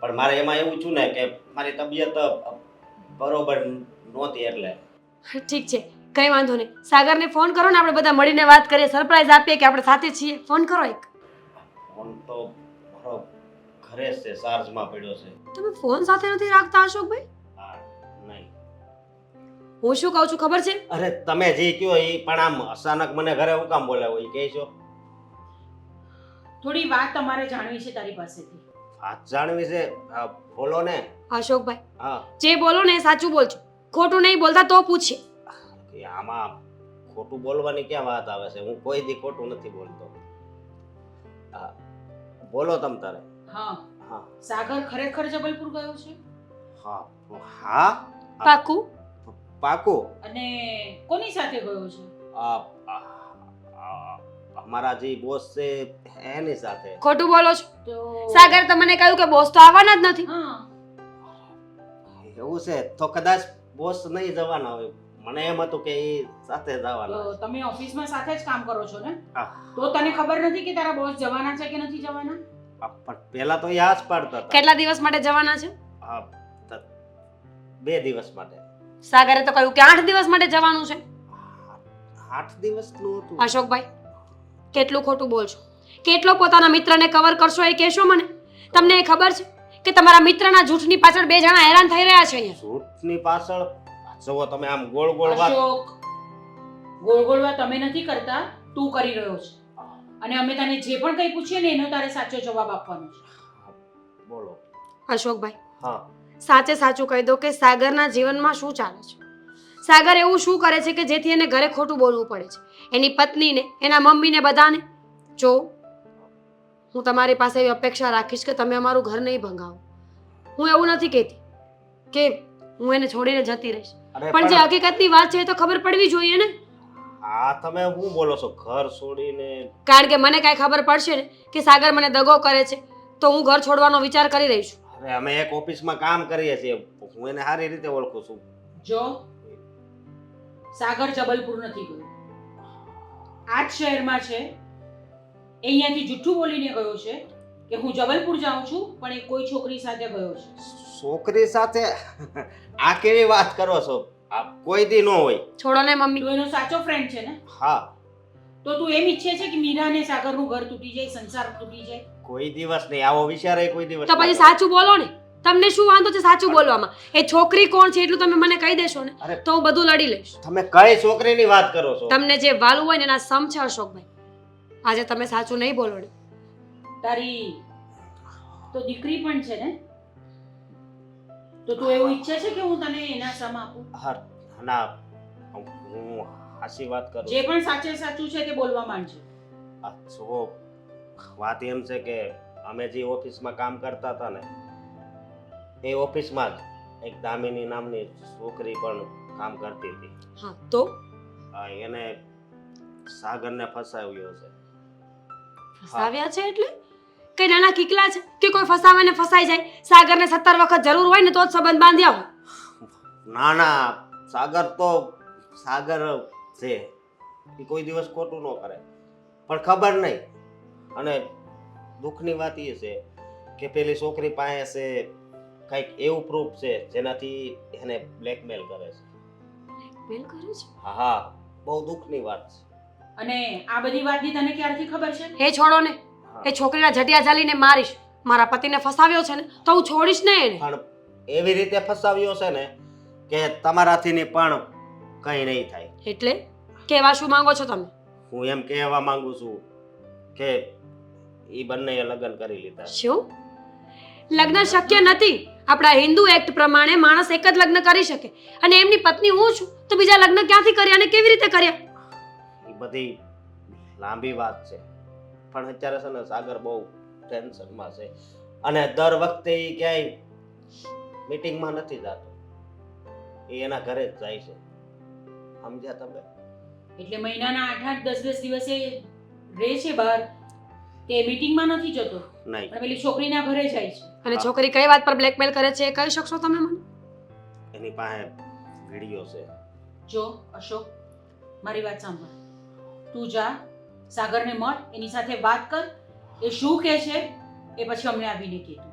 પણ મારે એમાં એવું છું ને કે મારી તબિયત બરોબર નહોતી એટલે. ઠીક છે, કંઈ વાંધો નહીં. સાગરને ફોન કરો ને, આપણે બધા મળીને વાત કરીએ, સરપ્રાઈઝ આપીએ કે આપણે સાથે છીએ. ફોન કરો એક. ફોન તો મારો ઘરે જ છે, ચાર્જમાં પડ્યો છે. તમે ફોન સાથે નથી રાખતા અશોકભાઈ? હા, નહીં. હું શું કહું છું ખબર છે? અરે તમે જે કહો એ પણ આમ અચાનક મને ઘરે હું કામ બોલાવો એ કહેશો? થોડી વાત તમારે જાણવી છે તારી પાસેથી. વાત જાણવી છે, બોલો ને. અશોકભાઈ, હા, જે બોલો ને એ સાચું બોલજો, ખોટું નહીં બોલતા તો પૂછીએ. કે આમાં ખોટું બોલવાની ક્યાં વાત આવે છે? હું કોઈ દી ખોટું નથી બોલતો. હા, બોલો તમ તારે. હા, હા સાગર ખરેખર જબલપુર ગયો છે? હા હા, પાકું? પાકું. અને કોની સાથે ગયો છે? આ અમારા જે બોસ છે એની સાથે. ખોટું બોલો છો. તો સાગર તમને કહ્યું કે બોસ તો આવવાના જ નથી. હા, એવું છે તો કદાચ બોસ નહીં જવાના હોય, મને એમ હતું કે એ સાથે જવાના. તો તમે ઓફિસમાં સાથે જ કામ કરો છો ને? હા. તો તને ખબર નથી કે તારા બોસ જવાના છે કે નથી જવાના? પણ પહેલા તો એ હાથ પાડતા હતા. કેટલા દિવસ માટે જવાના છે? હા, 2 દિવસ માટે. સાગરે તો કહ્યું કે 8 દિવસ માટે જવાનું છે. 8 દિવસનું હતું. અશોકભાઈ, કેટલું ખોટું બોલશો, કેટલો પોતાના મિત્રને કવર કરશો એ કહેશો મને? તમને એ ખબર છે કે તમારા મિત્રના જૂઠની પાછળ 2 જણા હેરાન થઈ રહ્યા છે અહીંયા? સૂટની પાછળ જુઓ તમે આમ ગોળ ગોળ વાત. અશોક, ગોળ ગોળ વાત તમે નથી કરતા, તું કરી રહ્યો છે. અને અમે તને જે પણ કંઈ પૂછીએ ને એનો તારે સાચો જવાબ આપવાનો છે. બોલો. અશોકભાઈ, હા, સાચે સાચું કહી દો કે સાગરના જીવનમાં શું ચાલે છે? સાગર એવું શું કરે છે કે જેથી એને ઘરે ખોટું બોલવું પડે છે? એની પત્નીને, એના મમ્મીને, બધાને. જો હું તમારી પાસે એવી અપેક્ષા રાખીશ કે તમે અમારું ઘર નહીં ભંગાવો. હું એવું નથી કહેતી કે હું એને છોડીને જતી રહીશ, અરે પણ જે હકીકતની વાત છે એ તો ખબર પડવી જોઈએ ને. હા તમે શું બોલો છો? ઘર છોડીને? કારણ કે મને કાંઈ ખબર પડશે ને કે સાગર મને દગો કરે છે તો હું ઘર છોડવાનો વિચાર કરી રહી છું. અરે અમે એક ઓફિસમાં કામ કરીએ છીએ, હું એને સારી રીતે ઓળખું છું. જો સાગર જબલપુર નથી ગયો, આ જ શહેરમાં છે. એ અહીંયાથી જૂઠું બોલીને ગયો છે કે હું જબલપુર જાઉં છું, પણ એ કોઈ છોકરી સાથે ગયો છે. છોકરી સાથે? આ કેવી વાત કરો છો? આ કોઈ દી ન હોય. છોડો ને મમ્મી. તું એનો સાચો ફ્રેન્ડ છે ને? હા. તો તું એમ ઈચ્છે છે કે મીરા અને સાગરનું ઘર તૂટી જાય, સંસાર તૂટી જાય? કોઈ દિવસ નહીં, આવો વિચાર કોઈ દિવસ તો પછી સાચું બોલો ને. તમને શું વાંધો છે સાચું બોલવામાં? એ છોકરી કોણ છે એટલું તમે મને કહી દેશો ને અરે. તો હું બધું લડી લઈશ. તમે કઈ છોકરીની વાત કરો છો? તમને જે વાલું હોય ને એના સમ છે અશોકભાઈ. આજે તમે સાચું નહીં બોલો ને. તારી તો દીકરી પણ છે ને? તો તું એવું ઈચ્છે છે કે હું તને એના સમ આપું? હા ના, હું હાસી વાત કરું. જે પણ સાચે સાચું છે તે બોલવા માંડજે. આ જો વાત એમ છે કે અમે જે ઓફિસમાં કામ કરતા હતા ને એ ઓફિસમાં જ એક દામિની નામની છોકરી પણ કામ કરતી હતી. હા તો એને સાગરને ફસાવ્યો છે. ફસાવ્યા છે એટલે કઈ નાના કિકલા છે કે કોઈ ફસાવે ને ફસાઈ જાય? સાગરને 17 વખત જરૂર હોય ને તો જ સંબંધ બાંધ્યા હોય. ના ના, સાગર છે એ કોઈ દિવસ ખોટું ન કરે, પણ ખબર નહીં. અને દુઃખની વાત એ છે કે પેલી છોકરી પાસે છે કંઈક એવું પ્રૂફ છે જેનાથી એને બ્લેકમેલ કરે છે. બેલ કરે છે? હા હા, બહુ દુઃખની વાત છે. અને આ બધી વાતની તને ક્યારથી ખબર છે? હે છોડો ને. એ છોકરીના જટિયા ચાલીને મારીશ. મારા પતિને ફસાવ્યો છે ને તો હું છોડીશ ને એને. પણ એવી રીતે ફસાવ્યો છે ને કે તમારાથી પણ કંઈ નહીં થાય. એટલે કેવા શું માંગો છો તમે? હું એમ કહેવા માંગુ છું કે એ બંનેએ લગ્ન કરી લીધા. શું? લગ્ન શક્ય નથી. આપણા હિન્દુ એક્ટ પ્રમાણે માણસ એક જ લગ્ન કરી શકે અને એમની પત્ની હું છું તો બીજા લગ્ન ક્યાંથી કર્યા અને કેવી રીતે કર્યા? એ બધી લાંબી વાત છે, પણ અત્યારે છે ને સાગર બહુ ટેન્શનમાં છે અને દર વખતે એ ક્યાંય મીટિંગમાં નથી જતો, એ એના ઘરે જ જાય છે. સમજ્યા તમે? એટલે મહિનાના 8-8 10-10 દિવસે રહે છે બહાર, તે મીટિંગમાં નથી જતો નહીં. પણ પેલી છોકરીના ઘરે જાય છે. અને છોકરી કઈ વાત પર બ્લેકમેલ કરે છે એ કહી શકશો તમે મને? એની પાસે વિડીયો છે. જો અશોક, મારી વાત સાંભળ. તું જા, સાગરને મળ, એની સાથે વાત કર. એ શું કહે છે એ પછી અમને આવીને કહે તું.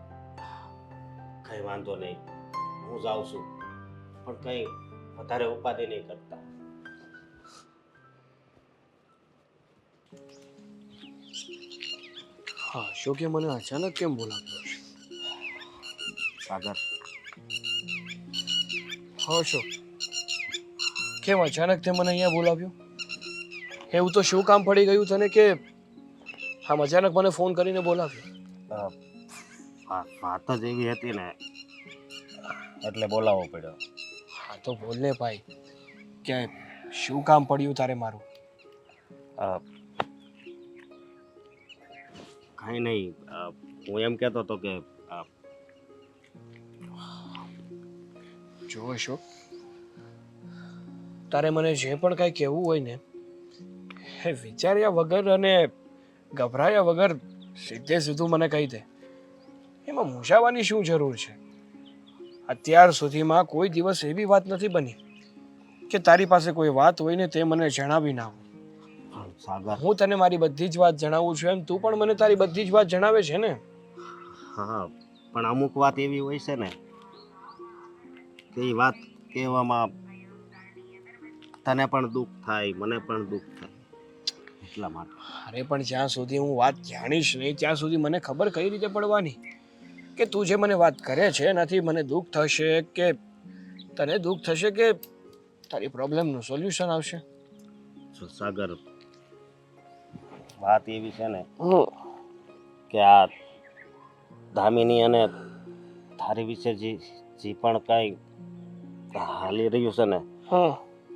કઈ વાંધો નહીં, હું જાઉં છું, પણ કઈ વધારે ઉપાધિ નહીં કરતા. હા, અશોકે મને અચાનક કેમ બોલાવ્યો છે? સાગર, હા અશોક, કેમ અચાનક તે મને અહીંયા બોલાવ્યો? એવું તો શું કામ પડી ગયું તને કે આમ અચાનક મને ફોન કરીને બોલાવ્યો? વાત જ એવી હતી ને એટલે બોલાવવો પડ્યો. હા તો બોલ ને ભાઈ, કે શું કામ પડ્યું તારે મારું? કાંઈ નહીં, હું એમ કહેતો હતો કે જો અશોક, તારે મને જે પણ કાંઈ કહેવું હોય ને એ વિચાર્યા વગર અને ગભરાયા વગર સીધે સીધું મને કહી દે. એમાં મૂંઝાવાની શું જરૂર છે? અત્યાર સુધીમાં કોઈ દિવસ એવી વાત નથી બની કે તારી પાસે કોઈ વાત હોય ને તે મને જણાવી ના હોય. સાગર, હું તને મારી બધી જ વાત જણાવું છું એમ તું પણ મને તારી બધી જ વાત જણાવે છે ને? હા, પણ અમુક વાત એવી હોય છે ને કે એ વાત કહેવામાં તને પણ દુઃખ થાય, મને પણ દુઃખ થાય, એટલા માટે. અરે પણ જ્યાં સુધી હું વાત જાણીશ નહીં ત્યાં સુધી મને ખબર કઈ રીતે પડવાની કે તું જે મને વાત કરે છે એનાથી મને દુઃખ થશે કે તને દુઃખ થશે કે તારી પ્રોબ્લેમનું સોલ્યુશન આવશે? જો સાગર, વાત એવી છે ને કે આ દામિની અને તારી વિશે જે પણ કાંઈ હાલી રહ્યું છે ને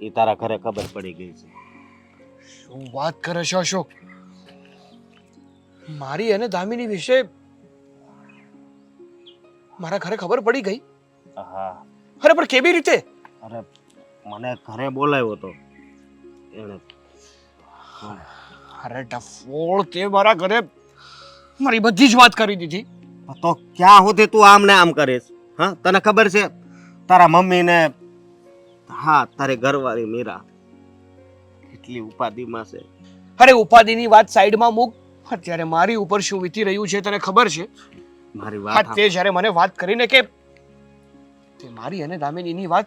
એ તારા ઘરે ખબર પડી ગઈ છે. શું વાત કરે છે અશોક? મારી અને દામિની વિશે મારા ઘરે ખબર પડી ગઈ? હા. અરે પણ કેવી રીતે? અરે મને ઘરે બોલાવ્યો હતો એણે. અરે ડફોળ, તે મારા ઘરે મારી બધી જ વાત કરી દીધી. તો ક્યાં સુધી તું આમ ને આમ કરીશ? હા, તને ખબર છે તારા મમ્મીને, હા તારી ઘરવાળી મીરા કેટલી ઉપાધિમાં છે. અરે ઉપાધિની વાત સાઈડમાં મૂક. અત્યારે મારી ઉપર શું વીતી રહ્યું છે તને ખબર છે? મારી હા, વાત તે જ્યારે મને વાત કરીને કે તે મારી અને દામિનીની વાત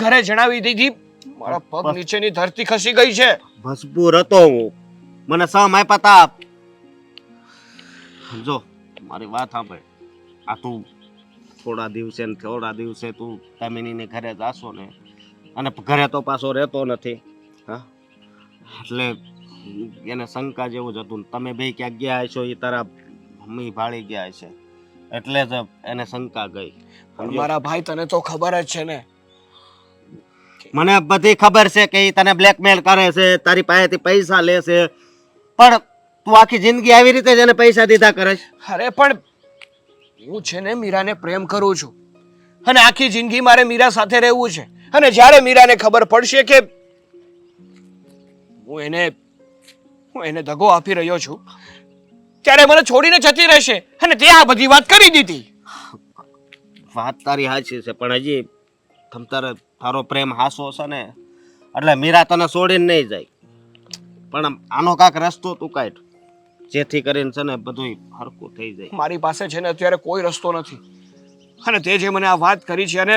ઘરે જણાવી દીધી, મારા પગ નીચેની ધરતી ખસી ગઈ છે. મજબૂર હતો હું, મને સમ આપ્યા તા. સમજો મારી વાત સાંભળ. આ તું થોડા દિવસે તું દામિનીને ઘરે જાશો ને, અને ઘરે તો પાછો રહેતો નથી. હા, એટલે એને શંકા જેવું જ હતું. તમે બે ક્યાંક ગયા હશો, એ તારા મમ્મી ભાળી ગયા છે, એટલે જ એને શંકા ગઈ. પણ મારા ભાઈ, તને તો ખબર જ છે ને. મને બધી ખબર છે કે ઈ તને બ્લેકમેલ કરે છે, તારી પાસેથી પૈસા લે છે, પણ તું આખી જિંદગી આવી રીતે જ એને પૈસા દીધા કરે છે. અરે પણ હું છે ને મીરાને પ્રેમ કરું છું, અને આખી જિંદગી મારે મીરા સાથે રહેવું છે. અને જ્યારે મીરાને ખબર પડશે કે હું એને દગો આપી રહ્યો છું, ત્યારે મને છોડીને જતી રહેશે. અને તે આ બધી વાત કરી દીધી. વાત તારી સાચી છે, પણ હજી તારો પ્રેમ હાસો છે ને, એટલે મીરા તને છોડીને નહીં જાય. પણ આનો કાંક રસ્તો તું કાઢ, જેથી કરીને છે ને બધું હરખું થઈ જાય. મારી પાસે છે ને અત્યારે કોઈ રસ્તો નથી. અને તે જે મને આ વાત કરી છે, અને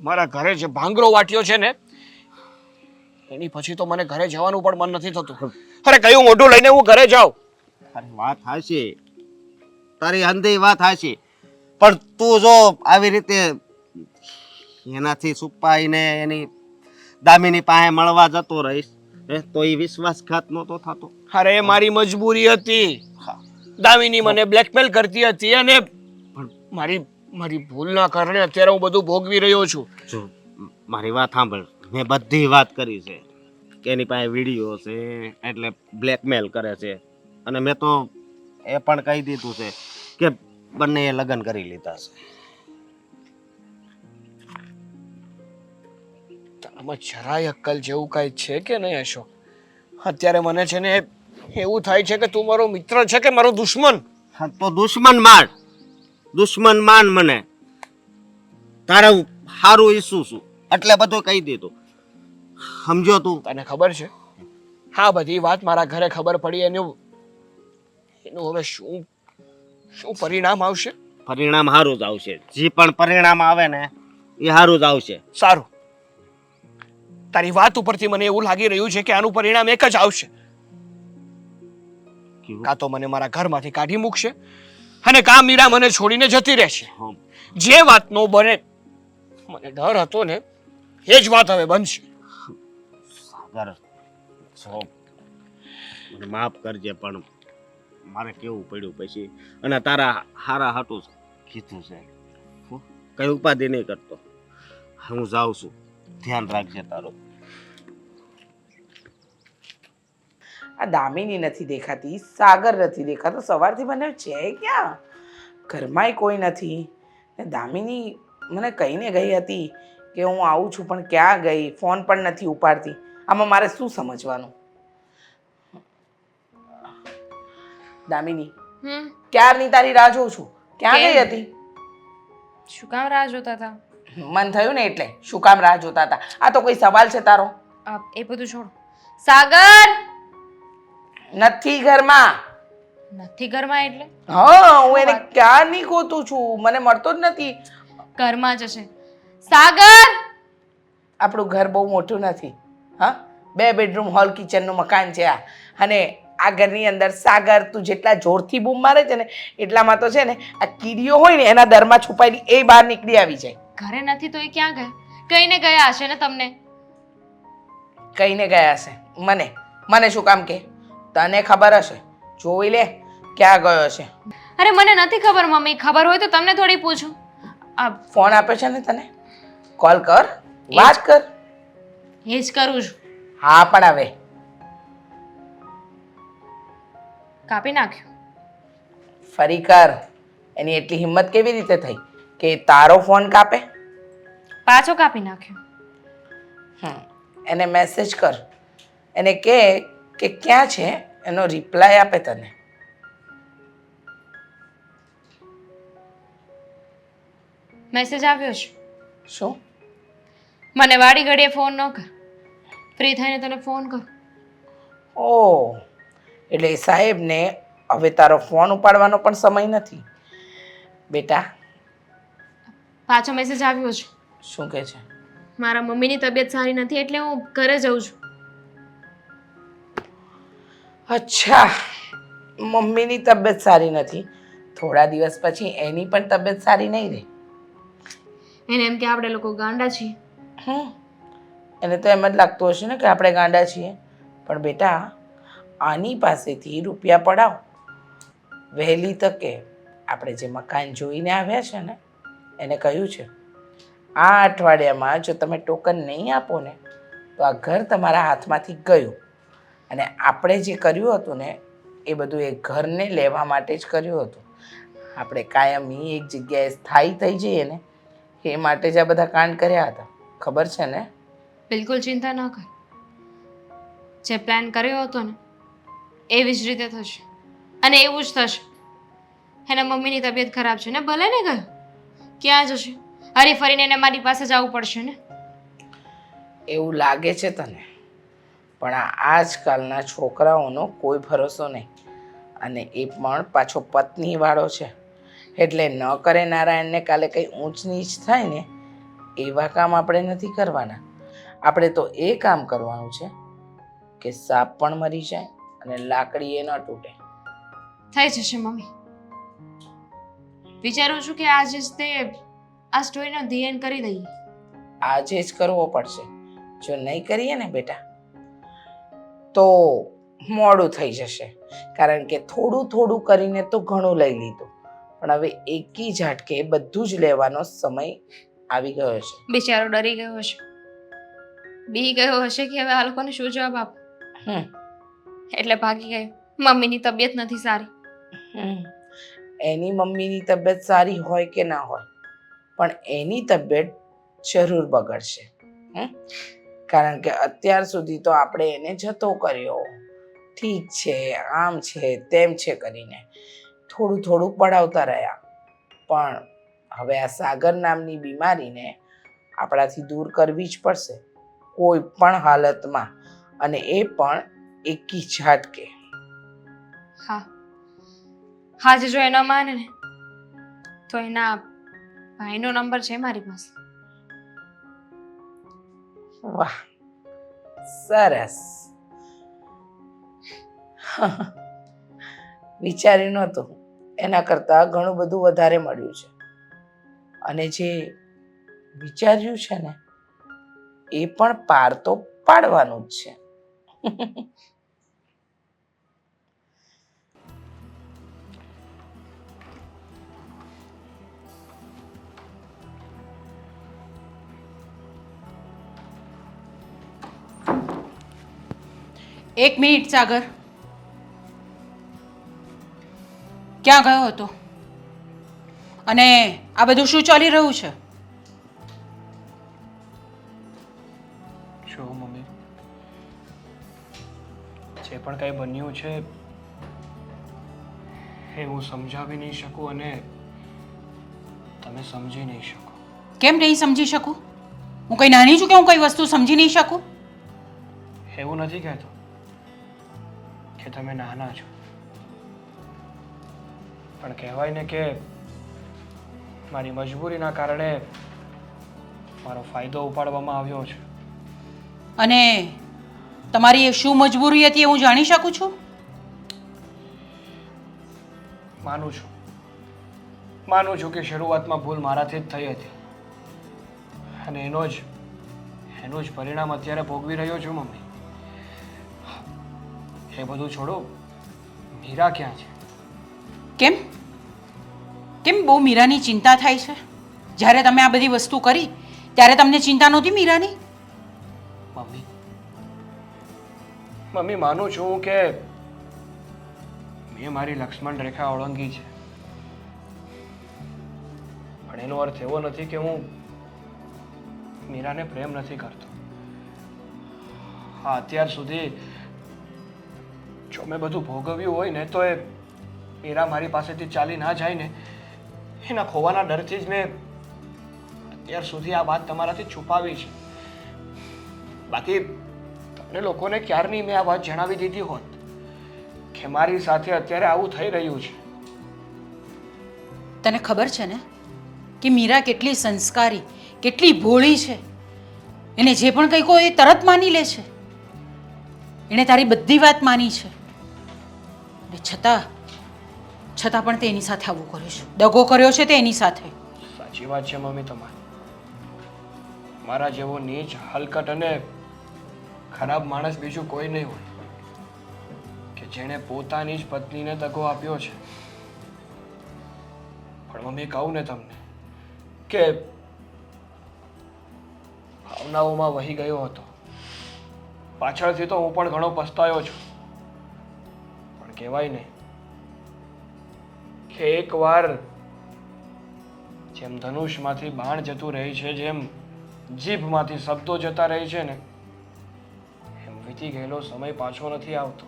મારા ઘરે જે ભાંગરો વાટ્યો છે ને, એની પછી તો મને ઘરે જવાનું પણ મન નથી થતું. અરે કયું મોઢું લઈને હું ઘરે જાઉં? તારી વાત હાચી, તારી અંધી વાત હાચી, પણ તું જો આવી રીતે એનાથી છુપાઈને એની દામિની પાસે મળવા જતો રહીશ, તો એ વિશ્વાસઘાત નહોતો થતો. અરે મારી મજબૂરી હતી. દામિની મને બ્લેકમેલ કરતી હતી, અને મારી ભૂલના કારણે અત્યારે હું બધું ભોગવી રહ્યો છું. જો મારી વાત સાંભળ, મેં બધી વાત કરી છે કે એની પાસે વિડીયો છે, એટલે બ્લેકમેલ કરે છે. અને મેં તો એ પણ કહી દીધું છે કે બંનેએ લગ્ન કરી લીધા છે. આમાં જરાય અક્કલ જેવું કાંઈ છે કે નહીં અશોક? અત્યારે મને છે ને એવું થાય છે કે તું મારો મિત્ર છે કે મારો દુશ્મન? હા, તો દુશ્મન માન મને. તારે સારું ઈચ્છું છું એટલે બધું કહી દીધું, સમજો તું? તને ખબર છે હા બધી વાત મારા ઘરે ખબર પડી, એનું હવે શું પરિણામ આવશે? પરિણામ સારું જ આવશે. જે પણ પરિણામ આવે ને એ સારું જ આવશે. સારું, તારી વાત ઉપરથી મને એવું લાગી રહ્યું છે કે આનું પરિણામ એક જ આવશે. કાં તો મને મારા ઘરમાંથી કાઢી મૂકશે, અને કાં મીરા મને છોડીને જતી રહેશે. જે વાતનો બને મને ડર હતો ને, એ જ વાત હવે બનશે. સાગર, મને માફ કરજે, પણ મારે કેવું પડ્યું પછી, અને તારા હારા હાટું કીધું છે. કઈ ઉપાધિ નહીં કરતો. હું જાઉં છું, ધ્યાન રાખજે તારું. આ દામિની નથી દેખાતી, સાગર નથી દેખાતો, સવારથી મને છે ક્યાં? ઘરમાંય કોઈ નથી. ને દામિની મને કહીને ગઈ હતી કે હું આવું છું, પણ ક્યાં ગઈ? ફોન પણ નથી ઉપાડતી. આમાં મારે શું સમજવાનું? દામિની, ક્યારની તારી રાહ જોઉં છું. ક્યાં ગઈ હતી? શું કામ રાહ જોતા હતા? મન થયું ને એટલે. શું કામ રાહ જોતા હતા? આ તો કોઈ સવાલ છે તારો? એ બધું છોડો. સાગર નથી ઘરમાં. નથી ઘરમાં એટલે? હા, હું એને ક્યારની ગોતું છું, મને મળતો જ નથી. ઘરમાં જ હશે. સાગર! આપણું ઘર બહુ મોટું નથી. હા, 2 બેડરૂમ હોલ કિચનનું મકાન છે આ. અને આ ઘરની અંદર સાગર તું જેટલા જોરથી બૂમ મારે છે ને, એટલામાં તો છે ને આ કીડીઓ હોય ને એના દરમાં છુપાયેલી એ બહાર નીકળી આવી જાય. ઘરે નથી તો એ ક્યાં ગયા? કઈને ગયા હશે ને તમને? કહીને ગયા હશે. મને શું કામ કે? તને ખબર હશે, જોઈ લે ક્યાં ગયો હશે. અરે મને નથી ખબર મમ્મી, ખબર હોય તો તમને થોડી પૂછું. ફોન આપે છે ને તને, કોલ કર, વાત કર. એ જ કરું છું. હા, પણ હવે કાપી નાખ્યો. ફરી કર. એની એટલી હિંમત કેવી રીતે થઈ કે તારો ફોન કાપે? પાછો કાપી નાખ્યો. એને મેસેજ કર. એને કહે કે ક્યાં છે, એનો રિપ્લાય આપે તને. મેસેજ આવ્યો છે. શું? મને વાડી ઘડીએ ફોન ન કર, ફ્રી થઈને તને ફોન કર. ઓ એટલે એ સાહેબને હવે તારો ફોન ઉપાડવાનો પણ સમય નથી. બેટા, પાછો મેસેજ આવ્યો છે. શું કહે છે? મારા મમ્મીની તબિયત સારી નથી એટલે હું ઘરે જઉં છું. અચ્છા, મમ્મીની તબિયત સારી નથી. થોડા દિવસ પછી એની પણ તબિયત સારી નહીં રહે. એને એમ કે આપણે લોકો ગાંડા છીએ. એને તો એમ જ લાગતું હશે ને કે આપણે ગાંડા છીએ. પણ બેટા, આની પાસેથી રૂપિયા પડાવ. વહેલી તકે આપણે જે મકાન જોઈને આવ્યા છે ને, એને કહ્યું છે આ અઠવાડિયામાં જો તમે ટોકન નહીં આપો ને તો આ ઘર તમારા હાથમાંથી ગયું. અને આપણે જે કર્યું હતું ને એ બધું એ ઘરને લેવા માટે જ કર્યું હતું. આપણે કાયમી એક જગ્યાએ સ્થાયી થઈ જઈએ ને એ માટે જ આ બધા કાંડ કર્યા હતા. ખબર છે ને? બિલકુલ ચિંતા ન કર. જે પ્લાન કર્યો હતો ને એવી જ રીતે થશે અને એવું જ થશે. એના મમ્મીની તબિયત ખરાબ છે ને, ભલે ને ગયો, ક્યાં જશે? હરી ફરીને એને મારી પાસે જવું પડશે ને. એવું લાગે છે તને, પણ આ આજકાલના છોકરાઓનો કોઈ ભરોસો નહીં. અને એ પણ પાછો પત્નીવાળો છે. એટલે ન કરે નારાયણને કાલે કંઈ ઊંચ નીચ થાય ને એવા કામ આપણે નથી કરવાના. આપણે તો એ કામ કરવાનું છે કે સાપ પણ મરી જાય અને લાકડી એ ન તૂટે. થઈ જશે મમ્મી. વિચારું છું કે આજે જ તે આ સ્ટોરીનો ધી એન્ડ કરી દઈએ. આજે જ કરવો પડશે. જો નહીં કરીએ ને બેટા તો મોડું થઈ જશે. કારણ કે થોડું થોડું કરીને તો ઘણું લઈ લીધું, પણ હવે એકી ઝાટકે બધું જ લેવાનો સમય આવી ગયો છે. બિચારો ડરી ગયો હશે, બી ગયો હશે કે હવે આ લોકોને શું જવાબ આપો. એટલે ભાગી ગયો. મમ્મીની તબિયત નથી સારી. એની મમ્મીની તબિયત સારી હોય કે ના હોય, પણ એની તબિયત જરૂર બગડશે. કારણ કે અત્યાર સુધી તો આપણે એને જતો કર્યો, ઠીક છે, આમ છે, તેમ છે કરીને થોડું થોડું પડાવતા રહ્યા. પણ હવે આ સાગર નામની બીમારીને આપણાથી દૂર કરવી જ પડશે કોઈ પણ હાલતમાં, અને એ પણ એકી ઝાટકે. હા, આજે જો એ ન માને ને તો એના ભાઈનો નંબર છે મારી પાસે. વાહ, સરસ. વિચાર્યું નહોતું, એના કરતાં ઘણું બધું વધારે મળ્યું છે. અને જે વિચાર્યું છે ને એ પણ પાર તો પાડવાનું જ છે. એક મિનિટ સાગર, ક્યાં ગયો હતો? અને આ બધું શું ચાલી રહ્યું છે? જો મમ્મી, જે પણ કંઈ બન્યું છે એ હું સમજાવી નહીં શકું અને તમે સમજી નહીં શકો. કેમ નહીં સમજી શકું? હું કઈ નાની છું કે હું કઈ વસ્તુ સમજી નહીં શકું? એવું નથી કહેતો કે તમે નાના છો, પણ કહેવાય ને કે મારી મજબૂરીના કારણે મારો ફાયદો ઉપાડવામાં આવ્યો છે. અને તમારી એ શું મજબૂરી હતી એ હું જાણી શકું છું? માનું છું કે શરૂઆતમાં ભૂલ મારાથી જ થઈ હતી અને એનું જ પરિણામ અત્યારે ભોગવી રહ્યો છું. મમ્મી, એ બધું છોડો, મીરા ક્યાં છે? કેમ કેમ બહુ મીરાની ચિંતા થાય છે? જ્યારે તમે આ બધી વસ્તુ કરી ત્યારે તમને ચિંતા નહોતી મીરાની? મમ્મી, માનું છું કે મેં મારી લક્ષ્મણ રેખા ઓળંગી છે, પણ એનો અર્થ એવો નથી કે હું મીરાને પ્રેમ નથી કરતો. હા, અત્યાર સુધી જો મેં બધું ભોગવ્યું હોય ને તો એ મીરા મારી પાસેથી ચાલી ના જાય ને એના ખોવાના ડરથી જ મેં અત્યાર સુધી આ વાત તમારાથી છુપાવી છે. બાકી તમને લોકોને ક્યારની મેં આ વાત જણાવી દીધી હોત કે મારી સાથે અત્યારે આવું થઈ રહ્યું છે. તને ખબર છે ને કે મીરા કેટલી સંસ્કારી, કેટલી ભોળી છે. એને જે પણ કંઈ કહો એ તરત માની લે છે. એણે તારી બધી વાત માની છે, અને છતાં પણ તે એની સાથે આવું કર્યું છે. દગો કર્યો છે તે એની સાથે. સાચી વાત છે મમ્મી તમારી. મારા જેવો નીચ, હલકટ અને ખરાબ માણસ બીજું કોઈ નહીં હોય કે જેણે પોતાની જ પત્નીને દગો આપ્યો છે. પણ મમ્મી, કહું ને તમને કે ભાવનાઓમાં વહી ગયો હતો. પાછળથી તો હું પણ ઘણો પસ્તાયો છું, પણ કહેવાય ને કે એકવાર જેમ ધનુષમાંથી બાણ જતું રહે છે, જેમ જીભમાંથી શબ્દો જતા રહે છે ને, એમ વીતી ગયેલો સમય પાછો નથી આવતો.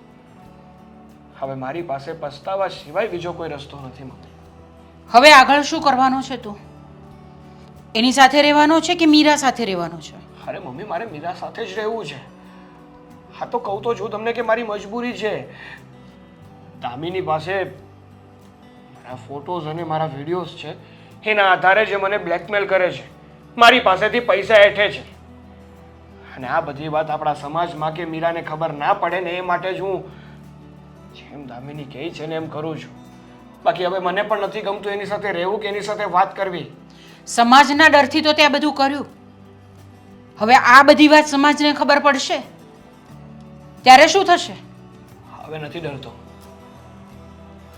હવે મારી પાસે પસ્તાવા સિવાય બીજો કોઈ રસ્તો નથી મમ્મી. હવે આગળ શું કરવાનો છે તું? એની સાથે રહેવાનો છે કે મીરા સાથે રહેવાનો છે? અરે મમ્મી, મારે મીરા સાથે જ રહેવું છે. હા તો કહું તો છું તમને કે મારી મજબૂરી છે. દામિની પાસે મારા ફોટોઝ અને મારા વિડીયોઝ છે, એના આધારે જે મને બ્લેકમેલ કરે છે, મારી પાસેથી પૈસા હેઠે છે. અને આ બધી વાત આપણા સમાજમાં કે મીરાને ખબર ના પડે ને એ માટે જ હું જેમ દામિની કહે છે ને એમ કરું છું. બાકી હવે મને પણ નથી ગમતું એની સાથે રહેવું કે એની સાથે વાત કરવી. સમાજના ડરથી તો તે આ બધું કર્યું. હવે આ બધી વાત સમાજને ખબર પડશે ત્યારે શું થશે? હવે નથી ડરતો.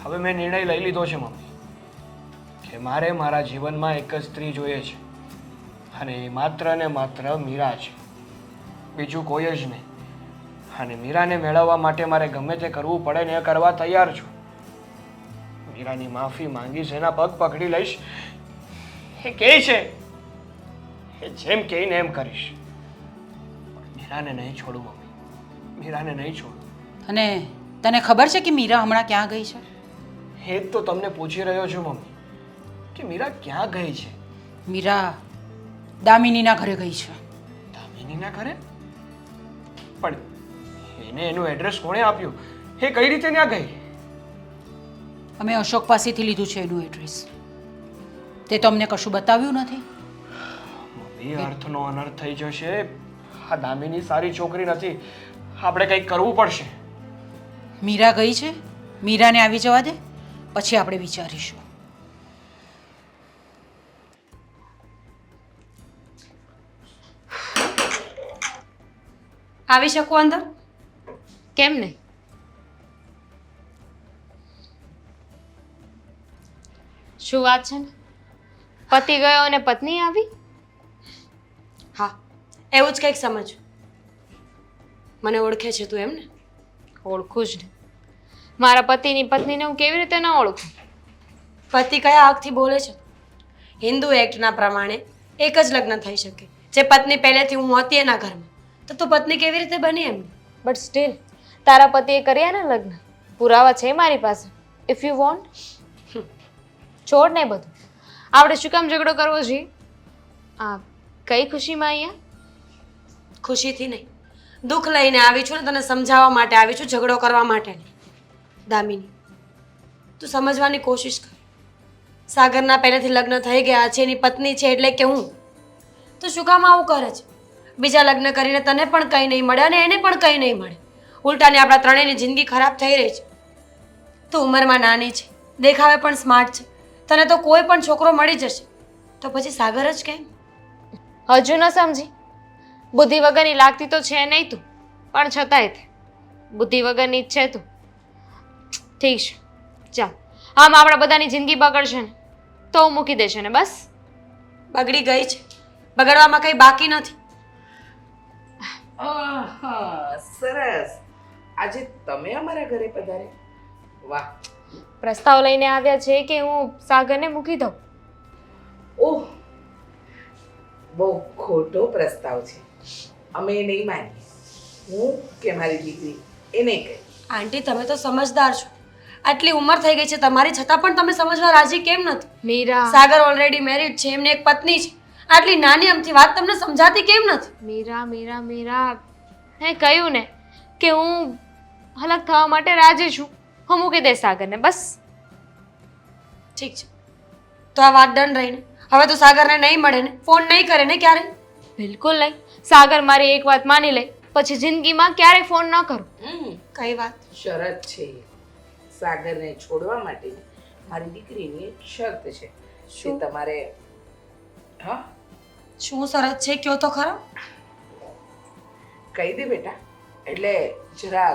હવે મેં નિર્ણય લઈ લીધો છે મમ્મી કે મારે મારા જીવનમાં એક જ સ્ત્રી જોઈએ છે, અને એ માત્ર ને માત્ર મીરા છે, બીજું કોઈ જ નહીં. અને મીરાને મેળવવા માટે મારે ગમે તે કરવું પડે ને એ કરવા તૈયાર છું. મીરાની માફી માંગીશ, એના પગ પકડી લઈશ. એ કહે છે એ જેમ કહીને એમ કરીશ. પણ મીરાને નહીં છોડું મમ્મી, મીરાને નહીં છોડું. અને તને ખબર છે કે મીરા હમણાં ક્યાં ગઈ છે? એ જ તો તમને પૂછી રહ્યો છું મમ્મી કે મીરા ક્યાં ગઈ છે. મીરા દામિનીના ઘરે ગઈ છે. દામિનીના ઘરે? પણ એને એનું એડ્રેસ કોણે આપ્યું? એ કઈ રીતે ત્યાં ગઈ? અમે અશોક પાસેથી લીધું છે એનું એડ્રેસ. તે તો અમને કશું બતાવ્યું નથી. મમ્મી, અર્થનો અનર્થ થઈ જશે. આ દામિની સારી છોકરી નથી. આપણે કંઈક કરવું પડશે. મીરા ગઈ છે, મીરાને આવી જવા દે, પછી આપણે વિચારીશું. આવી શકું અંદર? કેમ નહીં? શું વાત છે ને? પતિ ગયો અને પત્ની આવી? હા, એવું જ કંઈક સમજ. મને ઓળખે છે તું એમ ને? ઓળખું જ ને. મારા પતિની પત્નીને હું કેવી રીતે ન ઓળખું? પતિ કયા હકથી બોલે છે? હિન્દુ એક્ટના પ્રમાણે એક જ લગ્ન થઈ શકે. જે પત્ની પહેલેથી હું હતી એના ઘરમાં, તો તું પત્ની કેવી રીતે બની એમ? બટ સ્ટીલ તારા પતિએ કર્યા ને લગ્ન. પુરાવા છે મારી પાસે. If you want. છોડ ને બધું. આપણે શું કામ ઝઘડો કરવો જોઈએ? આ કઈ ખુશીમાં અહીંયા? ખુશીથી નહીં, દુઃખ લઈને આવી છું ને તને સમજાવવા માટે આવી છું, ઝઘડો કરવા માટે નહીં. દામિની, તું સમજવાની કોશિશ કર. સાગરના પહેલેથી લગ્ન થઈ ગયા છે, એની પત્ની છે એટલે કે હું. તું શું કામ આવું કરે છે? બીજા લગ્ન કરીને તને પણ કંઈ નહીં મળે અને એને પણ કંઈ નહીં મળે. ઉલટાને આપણા ત્રણેયની જિંદગી ખરાબ થઈ રહી છે. તું ઉંમરમાં નાની છે, દેખાવે પણ સ્માર્ટ છે, તને તો કોઈ પણ છોકરો મળી જશે, તો પછી સાગર જ કેમ? હજુ ન સમજી? બુદ્ધિ વગરની લાગતી તો છે નહીં તું, પણ છતાંય તે બુદ્ધિ વગરની જ છે તું. ઠીક છે, ચાલ. આમ આપણા બધાની જિંદગી બગડશે ને તો હું મૂકી દેશે ને બસ. બગડી ગઈ છે, બગડવામાં કંઈ બાકી નથી. આહા, સરસ. આજે તમે અમારા ઘરે પધારે. વાહ. પ્રસ્તાવ લઈને આવ્યા છે કે હું સાગરને મૂકી દઉં. ઓહ, બહુ ખોટો પ્રસ્તાવ છે. અમે નહીં માનીએ. હું કે મારી દીકરી એ નહીં કહે. આંટી તમે તો સમજદાર છો, આટલી ઉંમર થઈ ગઈ છે તમારી, છતાં પણ તમે સમજવા રાજી કેમ નથી? મીરા, સાગર ઓલરેડી મેરિડ છે, એમને એક પત્ની છે. આટલી નાની અમથી વાત તમને સમજાતી કેમ નથી? મીરા, મીરા, મીરા, મેં કહ્યું ને કે હું અલગ થવા માટે રાજી છું. હું મૂકી દઈશ સાગરને, બસ. ઠીક છે, તો આ વાત ડન રહીને. હવે તો સાગરને નહીં મળે ને, ફોન નહીં કરે ને ક્યારે? બિલકુલ નહીં. સાગર મારી એક વાત માની લે પછી જિંદગીમાં ક્યારેય ફોન ન કરું. કઈ વાત? શરત છે. સાગરને છોડવા માટે મારી દીકરીની એક શરત છે. શું? કે તમારે હા શું શરત છે કયો તો ખરા? કહી દે બેટા, એટલે જરા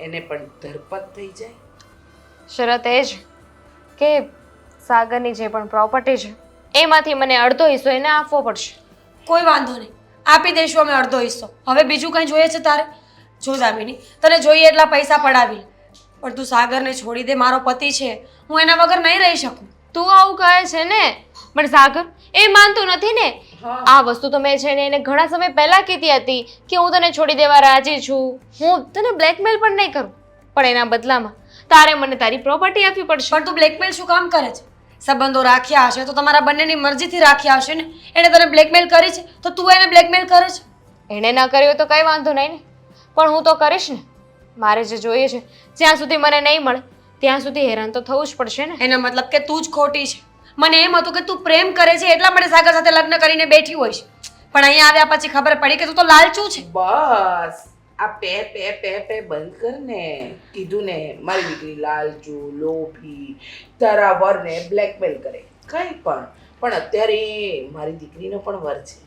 એને પણ ધરપત થઈ જાય. શરત એ છે કે સાગરની જે પણ પ્રોપર્ટી છે એમાંથી મને અડધો હિસ્સો એને આપવો પડશે. કોઈ વાંધો નહીં, આપી દઈશું અમે અડધો હિસ્સો. હવે બીજું કંઈ જોઈએ છે તારે? જો દામિની, તને જોઈએ એટલા પૈસા પડાવી લે, પણ તું સાગરને છોડી દે. મારો પતિ છે, હું એના વગર નહીં રહી શકું. તું આવું કહે છે ને, પણ સાગર એ માનતું નથી ને. આ વસ્તુ તો મેં છે ને એને ઘણા સમય પહેલા કીધી હતી કે હું તને છોડી દેવા રાજી છું, હું તને બ્લેકમેલ પણ નહીં કરું, પણ એના બદલામાં તારે મને તારી પ્રોપર્ટી આપવી પડશે. પણ તું બ્લેકમેલ શું કામ કરે છે? સંબંધો રાખ્યા હશે તો તમારા બંનેની મરજીથી રાખ્યા હશે ને. એણે તને બ્લેકમેલ કરી છે તો તું એને બ્લેકમેલ કરે છે. એણે ના કર્યો તો કંઈ વાંધો નહીં ને, પણ હું તો કરીશ ને. મારે જે જોઈએ છે જ્યાં સુધી મને નહીં મળે ત્યાં સુધી હેરાન તો થવું જ પડશે ને. એનો મતલબ કે તું જ ખોટી છે. મને એમ હતું કે તું પ્રેમ કરે છે એટલા માટે સાગર સાથે લગ્ન કરીને બેઠી હોય છે, પણ અહીંયા આવ્યા પછી ખબર પડી કે તું તો લાલચુ છે. બસ આ પે પે પે પે બંધ કર ને. કીધું ને મારી દીકરી લાલચુ, લોભી, તારા વરને બ્લેકમેલ કરે કંઈ પણ અત્યારે મારી દીકરીનો પણ વર છે,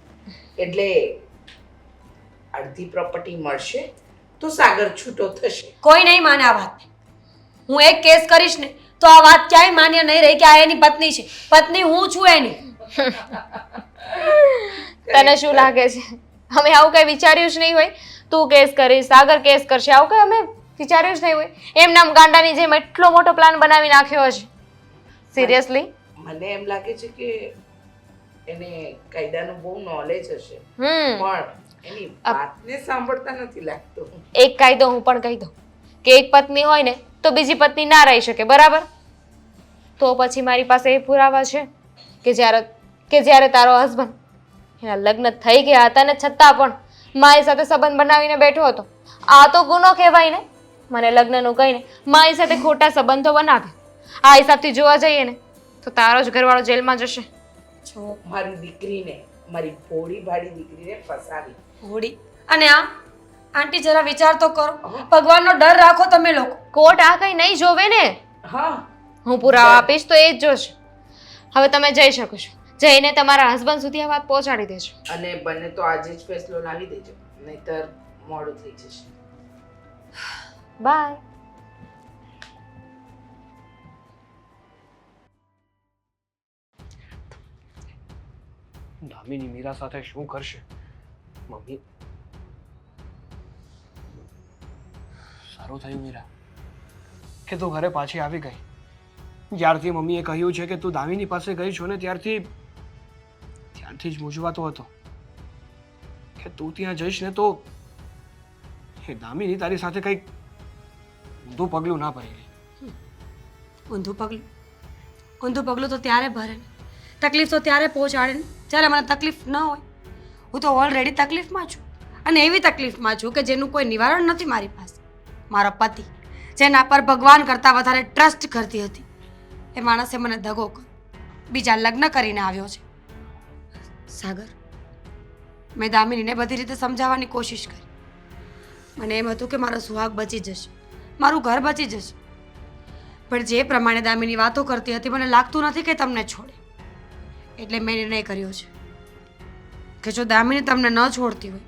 એટલે અડધી પ્રોપર્ટી મળશે તો સાગર છૂટો થશે. કોઈ નહીં માને આ વાત. હું એક કેસ કરીશ ને તો આ વાત ક્યાંય માન્ય નહીં રહી કે આ એની પત્ની છે. પત્ની હું છું એની. તને શું લાગે છે અમે આવું કઈ વિચાર્યું જ નહીં હોય? તું કેસ કરીશ, સાગર કેસ કરશે, આવું કઈ અમે વિચાર્યું જ નહીં હોય? એમ નામ ગાંડાની જેમ એટલો મોટો પ્લાન બનાવી નાખ્યો છે. સિરિયસલી મને એમ લાગે છે કે એને કાયદાનું બહુ નોલેજ હશે, હમ પણ એની વાતને સાંભળતા નથી લાગતું. એક કાયદો હું પણ કહી દઉં કે એક પત્ની હોય ને તો બીજી પત્ની ના રહી શકે, બરાબર? તો પછી મારી પાસે એ પુરાવા છે કે જ્યારે તારો હસબન્ડ એના લગ્ન થઈ ગયા હતા ને છતાં પણ મારી સાથે સંબંધ બનાવીને બેઠો હતો. આ તો ગુનો કહેવાય ને. મને લગ્નનું કહીને મારી સાથે ખોટા સંબંધો બનાવે. આ હિસાબથી જોવા જઈએ ને તો તારો જ ઘરવાળો જેલમાં જશે. છો મારી દીકરીને, મારી ભોળી ભાડી દીકરીને ફસાવી. હોડી. અને આ આંટી જરા વિચાર તો કરો. ભગવાનનો ડર રાખો તમે લોકો. કોર્ટ આ કઈ નહીં જોવે ને. હા, હું પુરાવા આપીશ તો એ જ જોશે. હવે તમે જઈ શકો છો. જઈને તમારા હસબન્ડ સુધી આ વાત પહોંચાડી દેજો. અને બંને તો આજે જ ફેસલો લાવી દેજો, નહીતર મોડું થઈ જશે. બાય. દામિની મીરા સાથે શું કરશે? મમ્મી, સારું થયું મીરા કે તું ઘરે પાછી આવી ગઈ. જ્યારથી મમ્મીએ કહ્યું છે કે તું દામિની પાસે ગઈ છો ને ત્યારથી જ મૂંઝવાતો હતો કે તું ત્યાં જઈશ ને તો એ દામિની તારી સાથે કંઈક ઊંધું પગલું ના ભરી લે. ઊંધું પગલું તો ત્યારે ભરે ને, તકલીફ તો ત્યારે પહોંચાડે ને જ્યારે મને તકલીફ ન હોય. હું તો ઓલરેડી તકલીફમાં છું, અને એવી તકલીફમાં છું કે જેનું કોઈ નિવારણ નથી મારી પાસે. મારો પતિ જેના પર ભગવાન કરતાં વધારે ટ્રસ્ટ કરતી હતી એ માણસે મને દગો કર્યો, બીજા લગ્ન કરીને આવ્યો છે. સાગર, મેં દામિનીને બધી રીતે સમજાવવાની કોશિશ કરી. મને એમ હતું કે મારો સુહાગ બચી જશે, મારું ઘર બચી જશે, પણ જે પ્રમાણે દામિની વાતો કરતી હતી મને લાગતું નથી કે તમને છોડે. એટલે મેં નિર્ણય કર્યો છે કે જો દામિની તમને ન છોડતી હોય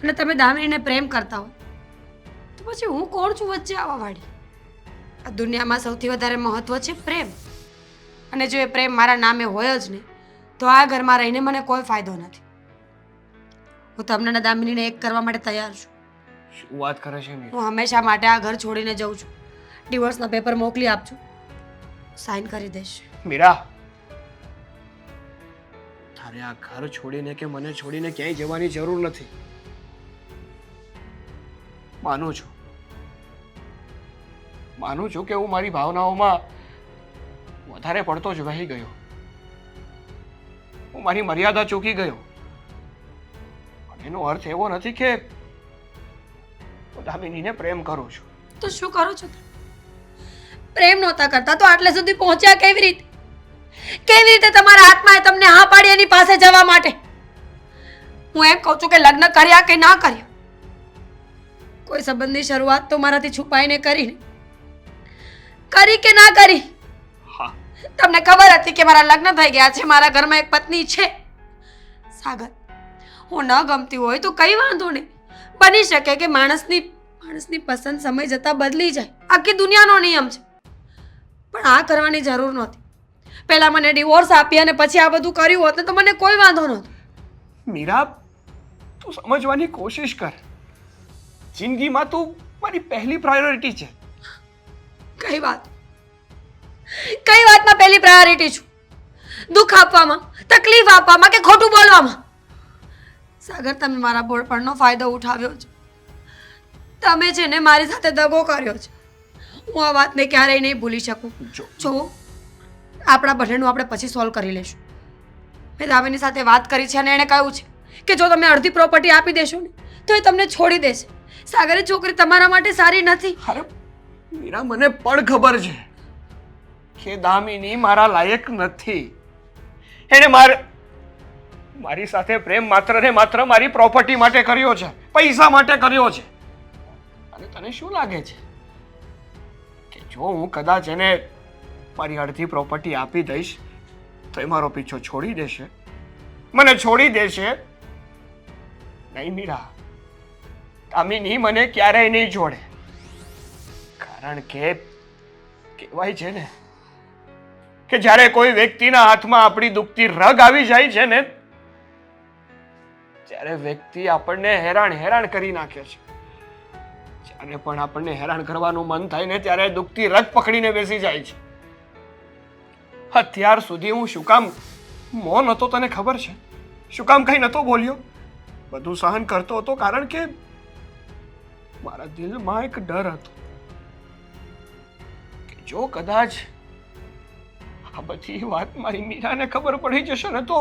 અને તમે દામિનીને પ્રેમ કરતા હોય તો પછી હું કોણ છું વચ્ચે આવવાવાળી? આ દુનિયામાં સૌથી વધારે મહત્વ છે પ્રેમ, અને જો એ પ્રેમ મારા નામે હોય જ નહીં તો આ ઘરમાં રહીને મને કોઈ ફાયદો નથી. હું તમને અને દામિનીને એક કરવા માટે તૈયાર છું. શું વાત કરે છે મીરા? હું હંમેશા માટે આ ઘર છોડીને જઉં છું, ડિવોર્સના પેપર મોકલી આપજો, સાઇન કરી દઈશ. મીરા, તારે આ ઘર છોડીને કે મને છોડીને ક્યાંય જવાની જરૂર નથી. માનું છું કે હું મારી ભાવનાઓમાં વધારે પડતો જ વહી ગયો. હું મારી મર્યાદા ચૂકી ગયો. પણ એનો અર્થ એવો નથી કે હું દામિનીને પ્રેમ કરું છું. તો શું કરો છો તમે? પ્રેમ નહોતા કરતા તો આટલે સુધી પહોંચ્યા કેવી રીતે? કેવી રીતે તમારા આત્માએ તમને હા પાડી એની પાસે જવા માટે? હું એમ કહું છું કે લગ્ન કર્યા કે ના કર્યા, કોઈ સંબંધની શરૂઆત તો મારાથી છુપાઈને કરી કે ના કરી? હા, તમને ખબર હતી કે મારા લગ્ન થઈ ગયા છે, મારા ઘરમાં એક પત્ની છે. સાગર, હું ન ગમતી હોય તો કઈ વાંધો નહીં, બની શકે કે માણસની પસંદ સમય જતાં બદલી જાય, આખી દુનિયાનો નિયમ છે. પણ આ કરવાની જરૂર નહોતી. પહેલા મને ડિવોર્સ આપી અને પછી આ બધું કર્યું હોત ને તો મને કોઈ વાંધો નહોતો. મીરા, તું સમજવાની કોશિશ કર. જિંદગીમાં તું મારી પહેલી પ્રાયોરિટી છે. કઈ વાતમાં પહેલી પ્રાયોરિટી છું? દુઃખ આપવામાં, તકલીફ આપવામાં કે ખોટું બોલવામાં? સાગર, તમે મારા બોળપણનો ફાયદો ઉઠાવ્યો છે. તમે છે ને મારી સાથે દગો કર્યો છે. હું આ વાતને ક્યારેય નહીં ભૂલી શકું. જો આપણા બંનેનું આપણે પછી સોલ્વ કરી લઈશું. મેં દામિની સાથે વાત કરી છે અને એણે કહ્યું છે કે જો તમે અડધી પ્રોપર્ટી આપી દેશો ને તો એ તમને છોડી દેશે. સાગર, એ છોકરી તમારા માટે સારી નથી. અરે મીરા, મને પણ ખબર છે કે દામિની મારા લાયક નથી. એણે મારી સાથે પ્રેમ માત્ર ને માત્ર મારી પ્રોપર્ટી માટે કર્યો છે, પૈસા માટે કર્યો છે. અને તને શું લાગે છે કે જો હું કદાચ એને મારી અડધી પ્રોપર્ટી આપી દઈશ તો એ મારો પીછો છોડી દેશે, મને છોડી દેશે? નહીં મીરા, દામિની મને ક્યારેય નહીં છોડે. કારણ કે કહેવાય છે ને કે જ્યારે કોઈ વ્યક્તિના હાથમાં આપણી દુખતી રગ આવી જાય છે ને ત્યારે વ્યક્તિ આપણને હેરાન કરી નાખે છે. જ્યારે પણ આપણને હેરાન કરવાનું મન થાય ને ત્યારે દુખતી રગ પકડીને બેસી જાય છે. અત્યાર સુધી હું શું કામ મૌન હતો તને ખબર છે? શું કામ કઈ નતો બોલ્યો? બધું સહન કરતો હતો કારણ કે મારા દિલમાં એક ડર હતો કે જો કદાચ આ બધી વાત મારી મીરાને ખબર પડી જશે ને તો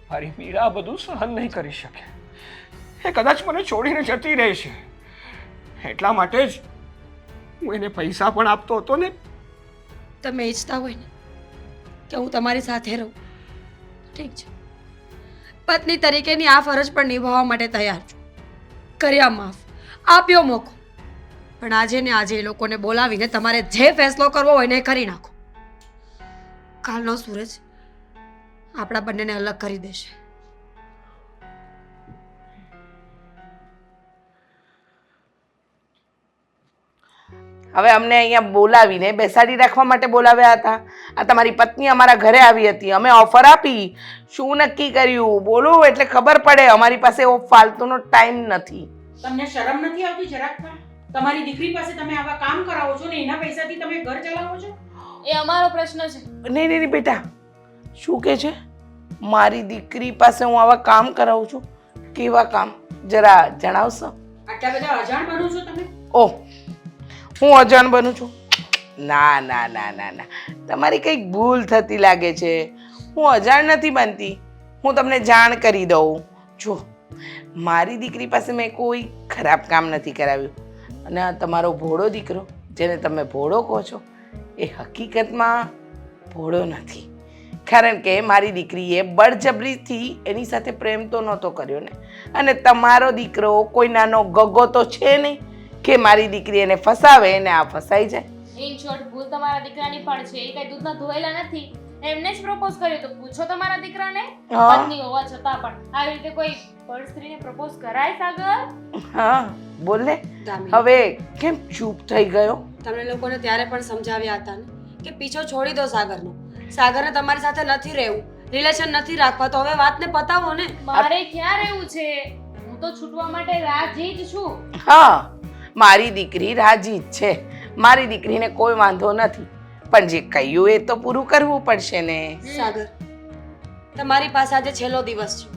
મારી મીરા બધું સહન નહીં કરી શકે. એ કદાચ મને છોડીને જતી રહેશે. એટલા માટે જ હું એને પૈસા પણ આપતો હતો ને. તમે ઈચ્છતા હોય ને કે હું તમારી સાથે રહું, ઠીક છે. પત્ની તરીકેની આ ફરજ પણ નિભાવવા માટે તૈયાર છું. કર્યા માફ, આપ્યો મોકો. પણ આજે ને આજે એ લોકોને બોલાવીને તમારે જે ફેસલો કરવો હોય ને એ કરી નાખો. કાલનો સૂરજ આપણા બંનેને અલગ કરી દેશે. હવે અમને અહીંયા બોલાવીને બેસાડી રાખવા માટે બોલાવ્યા હતા? આ તમારી પત્ની અમારા ઘરે આવી હતી, અમે ઓફર આપી, શું નક્કી કર્યું બોલો એટલે ખબર પડે. અમારી પાસે એવો ફાલતુનો ટાઈમ નથી. તમને શરમ નથી આવતી જરાક પણ? તમારી દીકરી પાસે તમે આવા કામ કરાવો છો ને એના પૈસાથી તમે ઘર ચલાવો છો? એ અમારો પ્રશ્ન છે. નહીં બેટા, શું કે છે? મારી દીકરી પાસે હું આવા કામ કરાવું છું? કેવા કામ જરા જણાવશો? આટલા બધા અજાણ બનો છો તમે? ઓહ, હું અજાણ બનું છું? ના ના ના ના ના, તમારી કંઈક ભૂલ થતી લાગે છે. હું અજાણ નથી બનતી, હું તમને જાણ કરી દઉં. જો મારી દીકરી પાસે મેં કોઈ ખરાબ કામ નથી કરાવ્યું. અને આ તમારો ભોળો દીકરો જેને તમે ભોળો કહો છો એ હકીકતમાં ભોળો નથી. કારણ કે મારી દીકરીએ બળજબરીથી એની સાથે પ્રેમ તો નહોતો કર્યો ને. અને તમારો દીકરો કોઈ નાનો ગગો તો છે નહીં કે મારી દીકરી એને ફસાવે ને આ ફસાઈ જાય. ઇન શોર્ટ, ભૂલ તમારા દીકરાની પણ છે. એ કઈ દૂધના ધોયેલા નથી. એમને જ પ્રપોઝ કર્યો તો પૂછો તમારા દીકરાને. પત્ની હોવા છતાં પણ આવી રીતે કોઈ પર સ્ત્રીને પ્રપોઝ કરાય સાગર? હા બોલ ને. દામિની, હવે કેમ ચૂપ થઈ ગયો? તમને લોકોને ત્યારે પણ સમજાવ્યા હતા ને કે પીછો છોડી દો સાગરનો. સાગરને તમારી સાથે નથી રહેવું, રિલેશન નથી રાખવા, તો હવે વાતને પતાવો ને. મારે ક્યાં રહેવું છે? હું તો છૂટવા માટે રાજી જ છું. હા, મારી દીકરી રાજી જ છે, મારી દીકરીને કોઈ વાંધો નથી, પણ જે કહ્યું એ તો પૂરું કરવું પડશે ને. સાગર, તમારી પાસે આજે છેલ્લો દિવસ છે.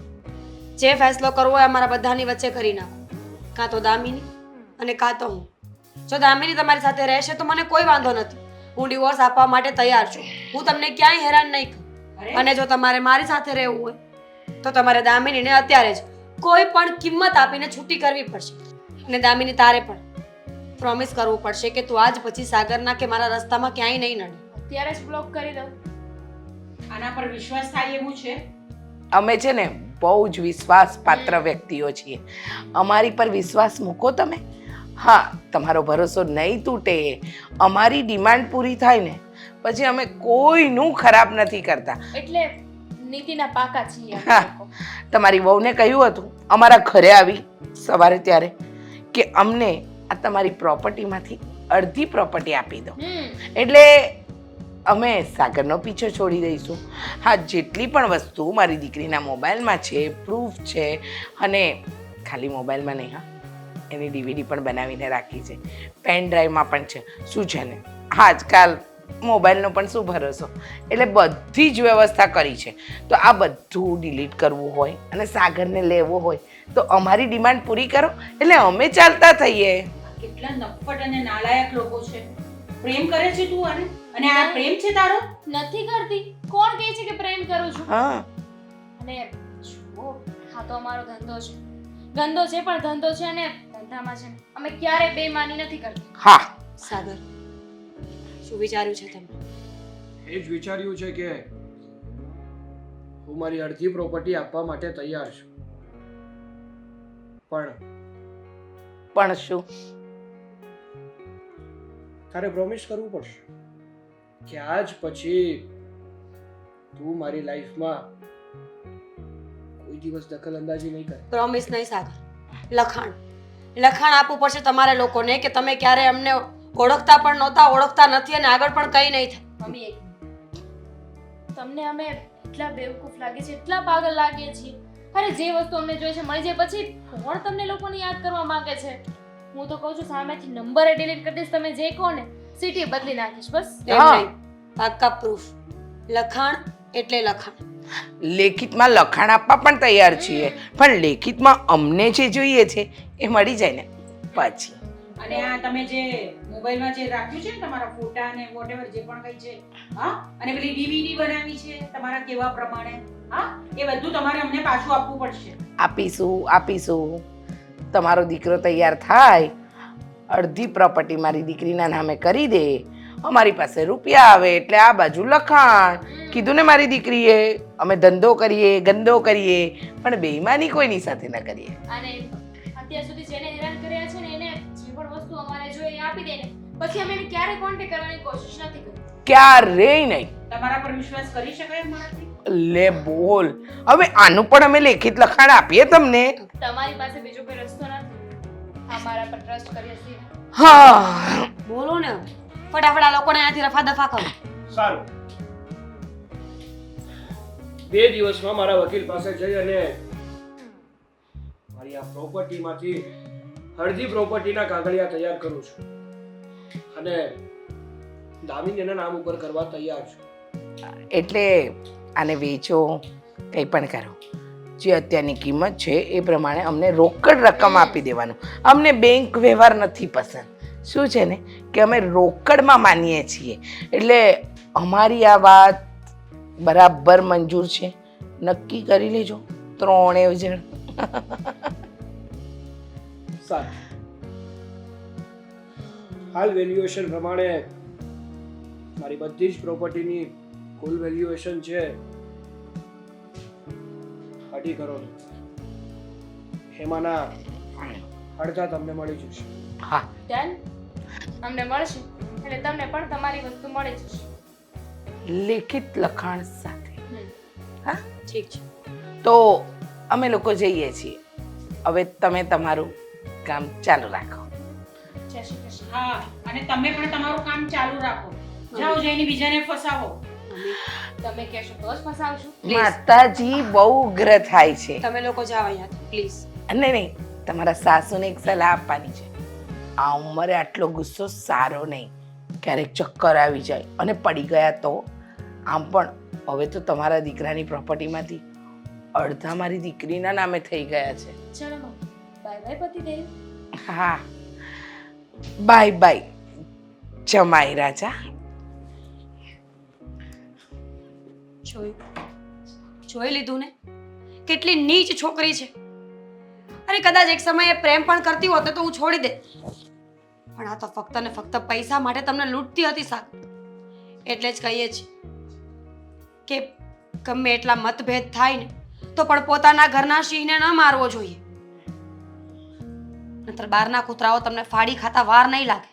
જે ફેસલો કરવો હોય અમારા બધાની વચ્ચે કરી નાખો. કાં તો દામિની અને કાં તો હું. જો દામિની તમારી સાથે રહેશે તો મને કોઈ વાંધો નથી. હું ડિવોર્સ આપવા માટે તૈયાર છું. હું તમને ક્યાંય હેરાન નહીં કરું. અને જો તમારે મારી સાથે રહેવું હોય તો તમારે દામિનીને અત્યારે જ કોઈ પણ કિંમત આપીને છૂટી કરવી પડશે. અને દામિની તારે પણ પ્રોમિસ કરવું પડશે કે તું આજ પછી સાગરના કે મારા રસ્તામાં ક્યાંય નહીં નડે. અત્યારે જ બ્લોક કરી દઉં. આના પર વિશ્વાસ થાય એવું છે? અમે છે ને બહુ જ વિશ્વાસપાત્ર વ્યક્તિઓ છીએ, અમારી પર વિશ્વાસ મૂકો તમે. હા, તમારો ભરોસો નહીં તૂટે, અમારી ડિમાન્ડ પૂરી થાય ને પછી અમે કોઈનું ખરાબ નથી કરતા. એટલે નીતિના પાકા છીએ અમે હા, લોકો. તમારી વહુને કહ્યું હતું અમારા ઘરે આવી સવારે ત્યારે કે અમને આ તમારી પ્રોપર્ટીમાંથી અડધી પ્રોપર્ટી આપી દો. એટલે અમે સાગરનો પીછો છોડી દઈશું. હા, જેટલી પણ વસ્તુ મારી દીકરીના મોબાઈલમાં છે, પ્રૂફ છે, અને ખાલી મોબાઈલમાં નહીં, હા, એની ડીવીડી પણ બનાવીને રાખી છે, પેન ડ્રાઈવમાં પણ છે. શું છે ને આજકાલ મોબાઈલનો પણ શું ભરોસો, એટલે બધી જ વ્યવસ્થા કરી છે. તો આ બધું ડિલીટ કરવું હોય અને સાગરને લેવો હોય તો અમારી ડિમાન્ડ પૂરી કરો એટલે અમે ચાલતા થઈએ. કેટલા નફ્ફટ અને નાલાયક લોકો છે. પ્રેમ કરે છે તું આને? અને આ પ્રેમ છે તારો? નથી કરતી. કોણ કહે છે કે પ્રેમ કરું છું? હા, અને જુઓ, હા તો અમારો ધંધો છે, ગંદો છે પણ ધંધો છે, અને ધંધામાં છે ને અમે ક્યારે બેમાની નથી કરતા. હા, સાગર, શું વિચાર્યું છે તમે? એ જ વિચાર્યું છે કે હું મારી અડધી પ્રોપર્ટી આપવા માટે તૈયાર છું, પણ શું? તારે પ્રોમિસ કરવું પડશે કે આજ પછી તું મારી લાઈફમાં કોઈ દિવસ દખલઅંદાજી નહીં કરે. પ્રોમિસ નહીં સાગર, લખાણ આપવું પડશે તમારે લોકોને કે તમે ક્યારે અમને ઓળખતા પણ નહોતા, ઓળખતા નથી અને આગળ પણ કંઈ નહીં થાય. મમ્મી, તમને અમે એટલા બેવકૂફ લાગે છે, એટલા પાગલ લાગીએ છીએ. અરે જે વસ્તુ અમને જોઈએ છે મળી જાય પછી કોણ તમને લોકોને યાદ કરવા માંગે છે? હું તો કહું છું સામેથી નંબર ડિલીટ કરી દઈશ, તમે જે કહો ને સિટી બદલી નાખીશ બસ. એમ નહીં, પાક્કા પ્રૂફ. લખાણ એટલે લખાણ. લેખિતમાં લખાણ આપવા પણ તૈયાર છીએ, પણ લેખિતમાં અમને જે જોઈએ છે એ મળી જાય ને પછી. અને આ તમે જે મોબાઈલમાં જે રાખ્યું છે ને તમારા ફોટા અને વોટેવર જે પણ કઈ છે, હા, અને પેલી ડીવીડી બનાવી છે તમારા કેવા પ્રમાણે, હા, એ બધું તમારે અમને પાછું આપવું પડશે. આપીશું. તમારો દીકરો તૈયાર થાય, અડધી પ્રોપર્ટી મારી દીકરીના નામે કરી દે, અમારી પાસે રૂપિયા આવે એટલે આ બાજુ લખાણ. કીધું ને મારી દીકરીએ, અમે ધંધો કરીએ, ગંદો કરીએ, પણ બેઈમાની કોઈની સાથે ન કરીએ. અને અત્યાર સુધી જેને હેરાન કર્યા છે ને એને જે પણ વસ્તુ અમારે જોઈએ એ આપી દે ને પછી અમે એને ક્યારે કોન્ટેક્ટ કરવાની કોશિશ નથી કરતી. ક્યારેય નહીં. તમારા પર વિશ્વાસ કરી શકાય મારાથી? લે બોલ, હવે આનું પણ અમે લેખિત લખાણ આપીએ તમને. તમારી પાસે બીજો કોઈ રસ્તો નથી, અમારા પર ટ્રસ્ટ કરીએ છીએ. હા, બોલો ને, ફટાફટ આ લોકોને અહીંયાથી રફા દફા કરો. સારું, 2 દિવસમાં મારા વકીલ પાસે જઈ અને મારી આ પ્રોપર્ટીમાંથી અડધી પ્રોપર્ટીના કાગળિયા તૈયાર કરું છું અને દામિનીના નામ ઉપર કરવા તૈયાર છું. એટલે આને વેચો, કંઈ પણ કરો, જે અત્યારની કિંમત છે એ પ્રમાણે અમને રોકડ રકમ આપી દેવાનું. અમને બેંક વ્યવહાર નથી પસંદ. શું છે ને કે અમે રોકડમાં માનીએ છીએ, એટલે અમારી આ વાત બરાબર મંજૂર છે. નક્કી કરી લેજો 3 જણ. સારું, હાલ વેલ્યુએશન પ્રમાણે મારી બધી જ પ્રોપર્ટીની કુલ વેલ્યુએશન છે 2.5 કરોડ. એમાંના અડધા તમને મળી જશે. હા, ડન. અમને મળશે એટલે તમને પણ તમારી વસ્તુ મળી જશે. લેખિત લખાણ સાથે. હા, ઠીક છે. તો અમે લોકો જઈએ છીએ. હવે તમે તમારું કામ ચાલુ રાખો. જય શ્રી કૃષ્ણ. હા, અને તમે પણ તમારું કામ ચાલુ રાખો. જાઓ જઈને બીજાને ફસાવો. તમે કહેશો તો જ ફસાવશું. માતાજી બહુ ઉગ્ર થાય છે. તમે લોકો જાઓ અહીંયાથી પ્લીઝ. નહીં, તમારા સાસુને એક સલાહ આપવાની છે. આ ઉંમરે આટલો ગુસ્સો સારો નહીં. ક્યારેક ચક્કર આવી જાય અને પડી ગયા તો. આમ પણ હવે તો તમારા દીકરાની પ્રોપર્ટીમાંથી અડધા મારી દીકરીના નામે થઈ ગયા છે. ચાલો બાય બાય પતિદેવ. હા, બાય બાય જમાઈ રાજા. જોઈ લીધું ને કેટલી નીચ છોકરી છે. અરે કદાચ એક સમયે પ્રેમ પણ કરતી હોત તો હું છોડી દે, પણ આ તો ફક્ત ને ફક્ત પૈસા માટે તમને લૂંટતી હતી સાહેબ. એટલે જ કહીએ છીએ કે ગમે એટલા મતભેદ થાય ને તો પણ પોતાના ઘરના સિંહને ન મારવો જોઈએ, નહીતર બહારના કૂતરાઓ તમને ફાડી ખાતા વાર નહીં લાગે.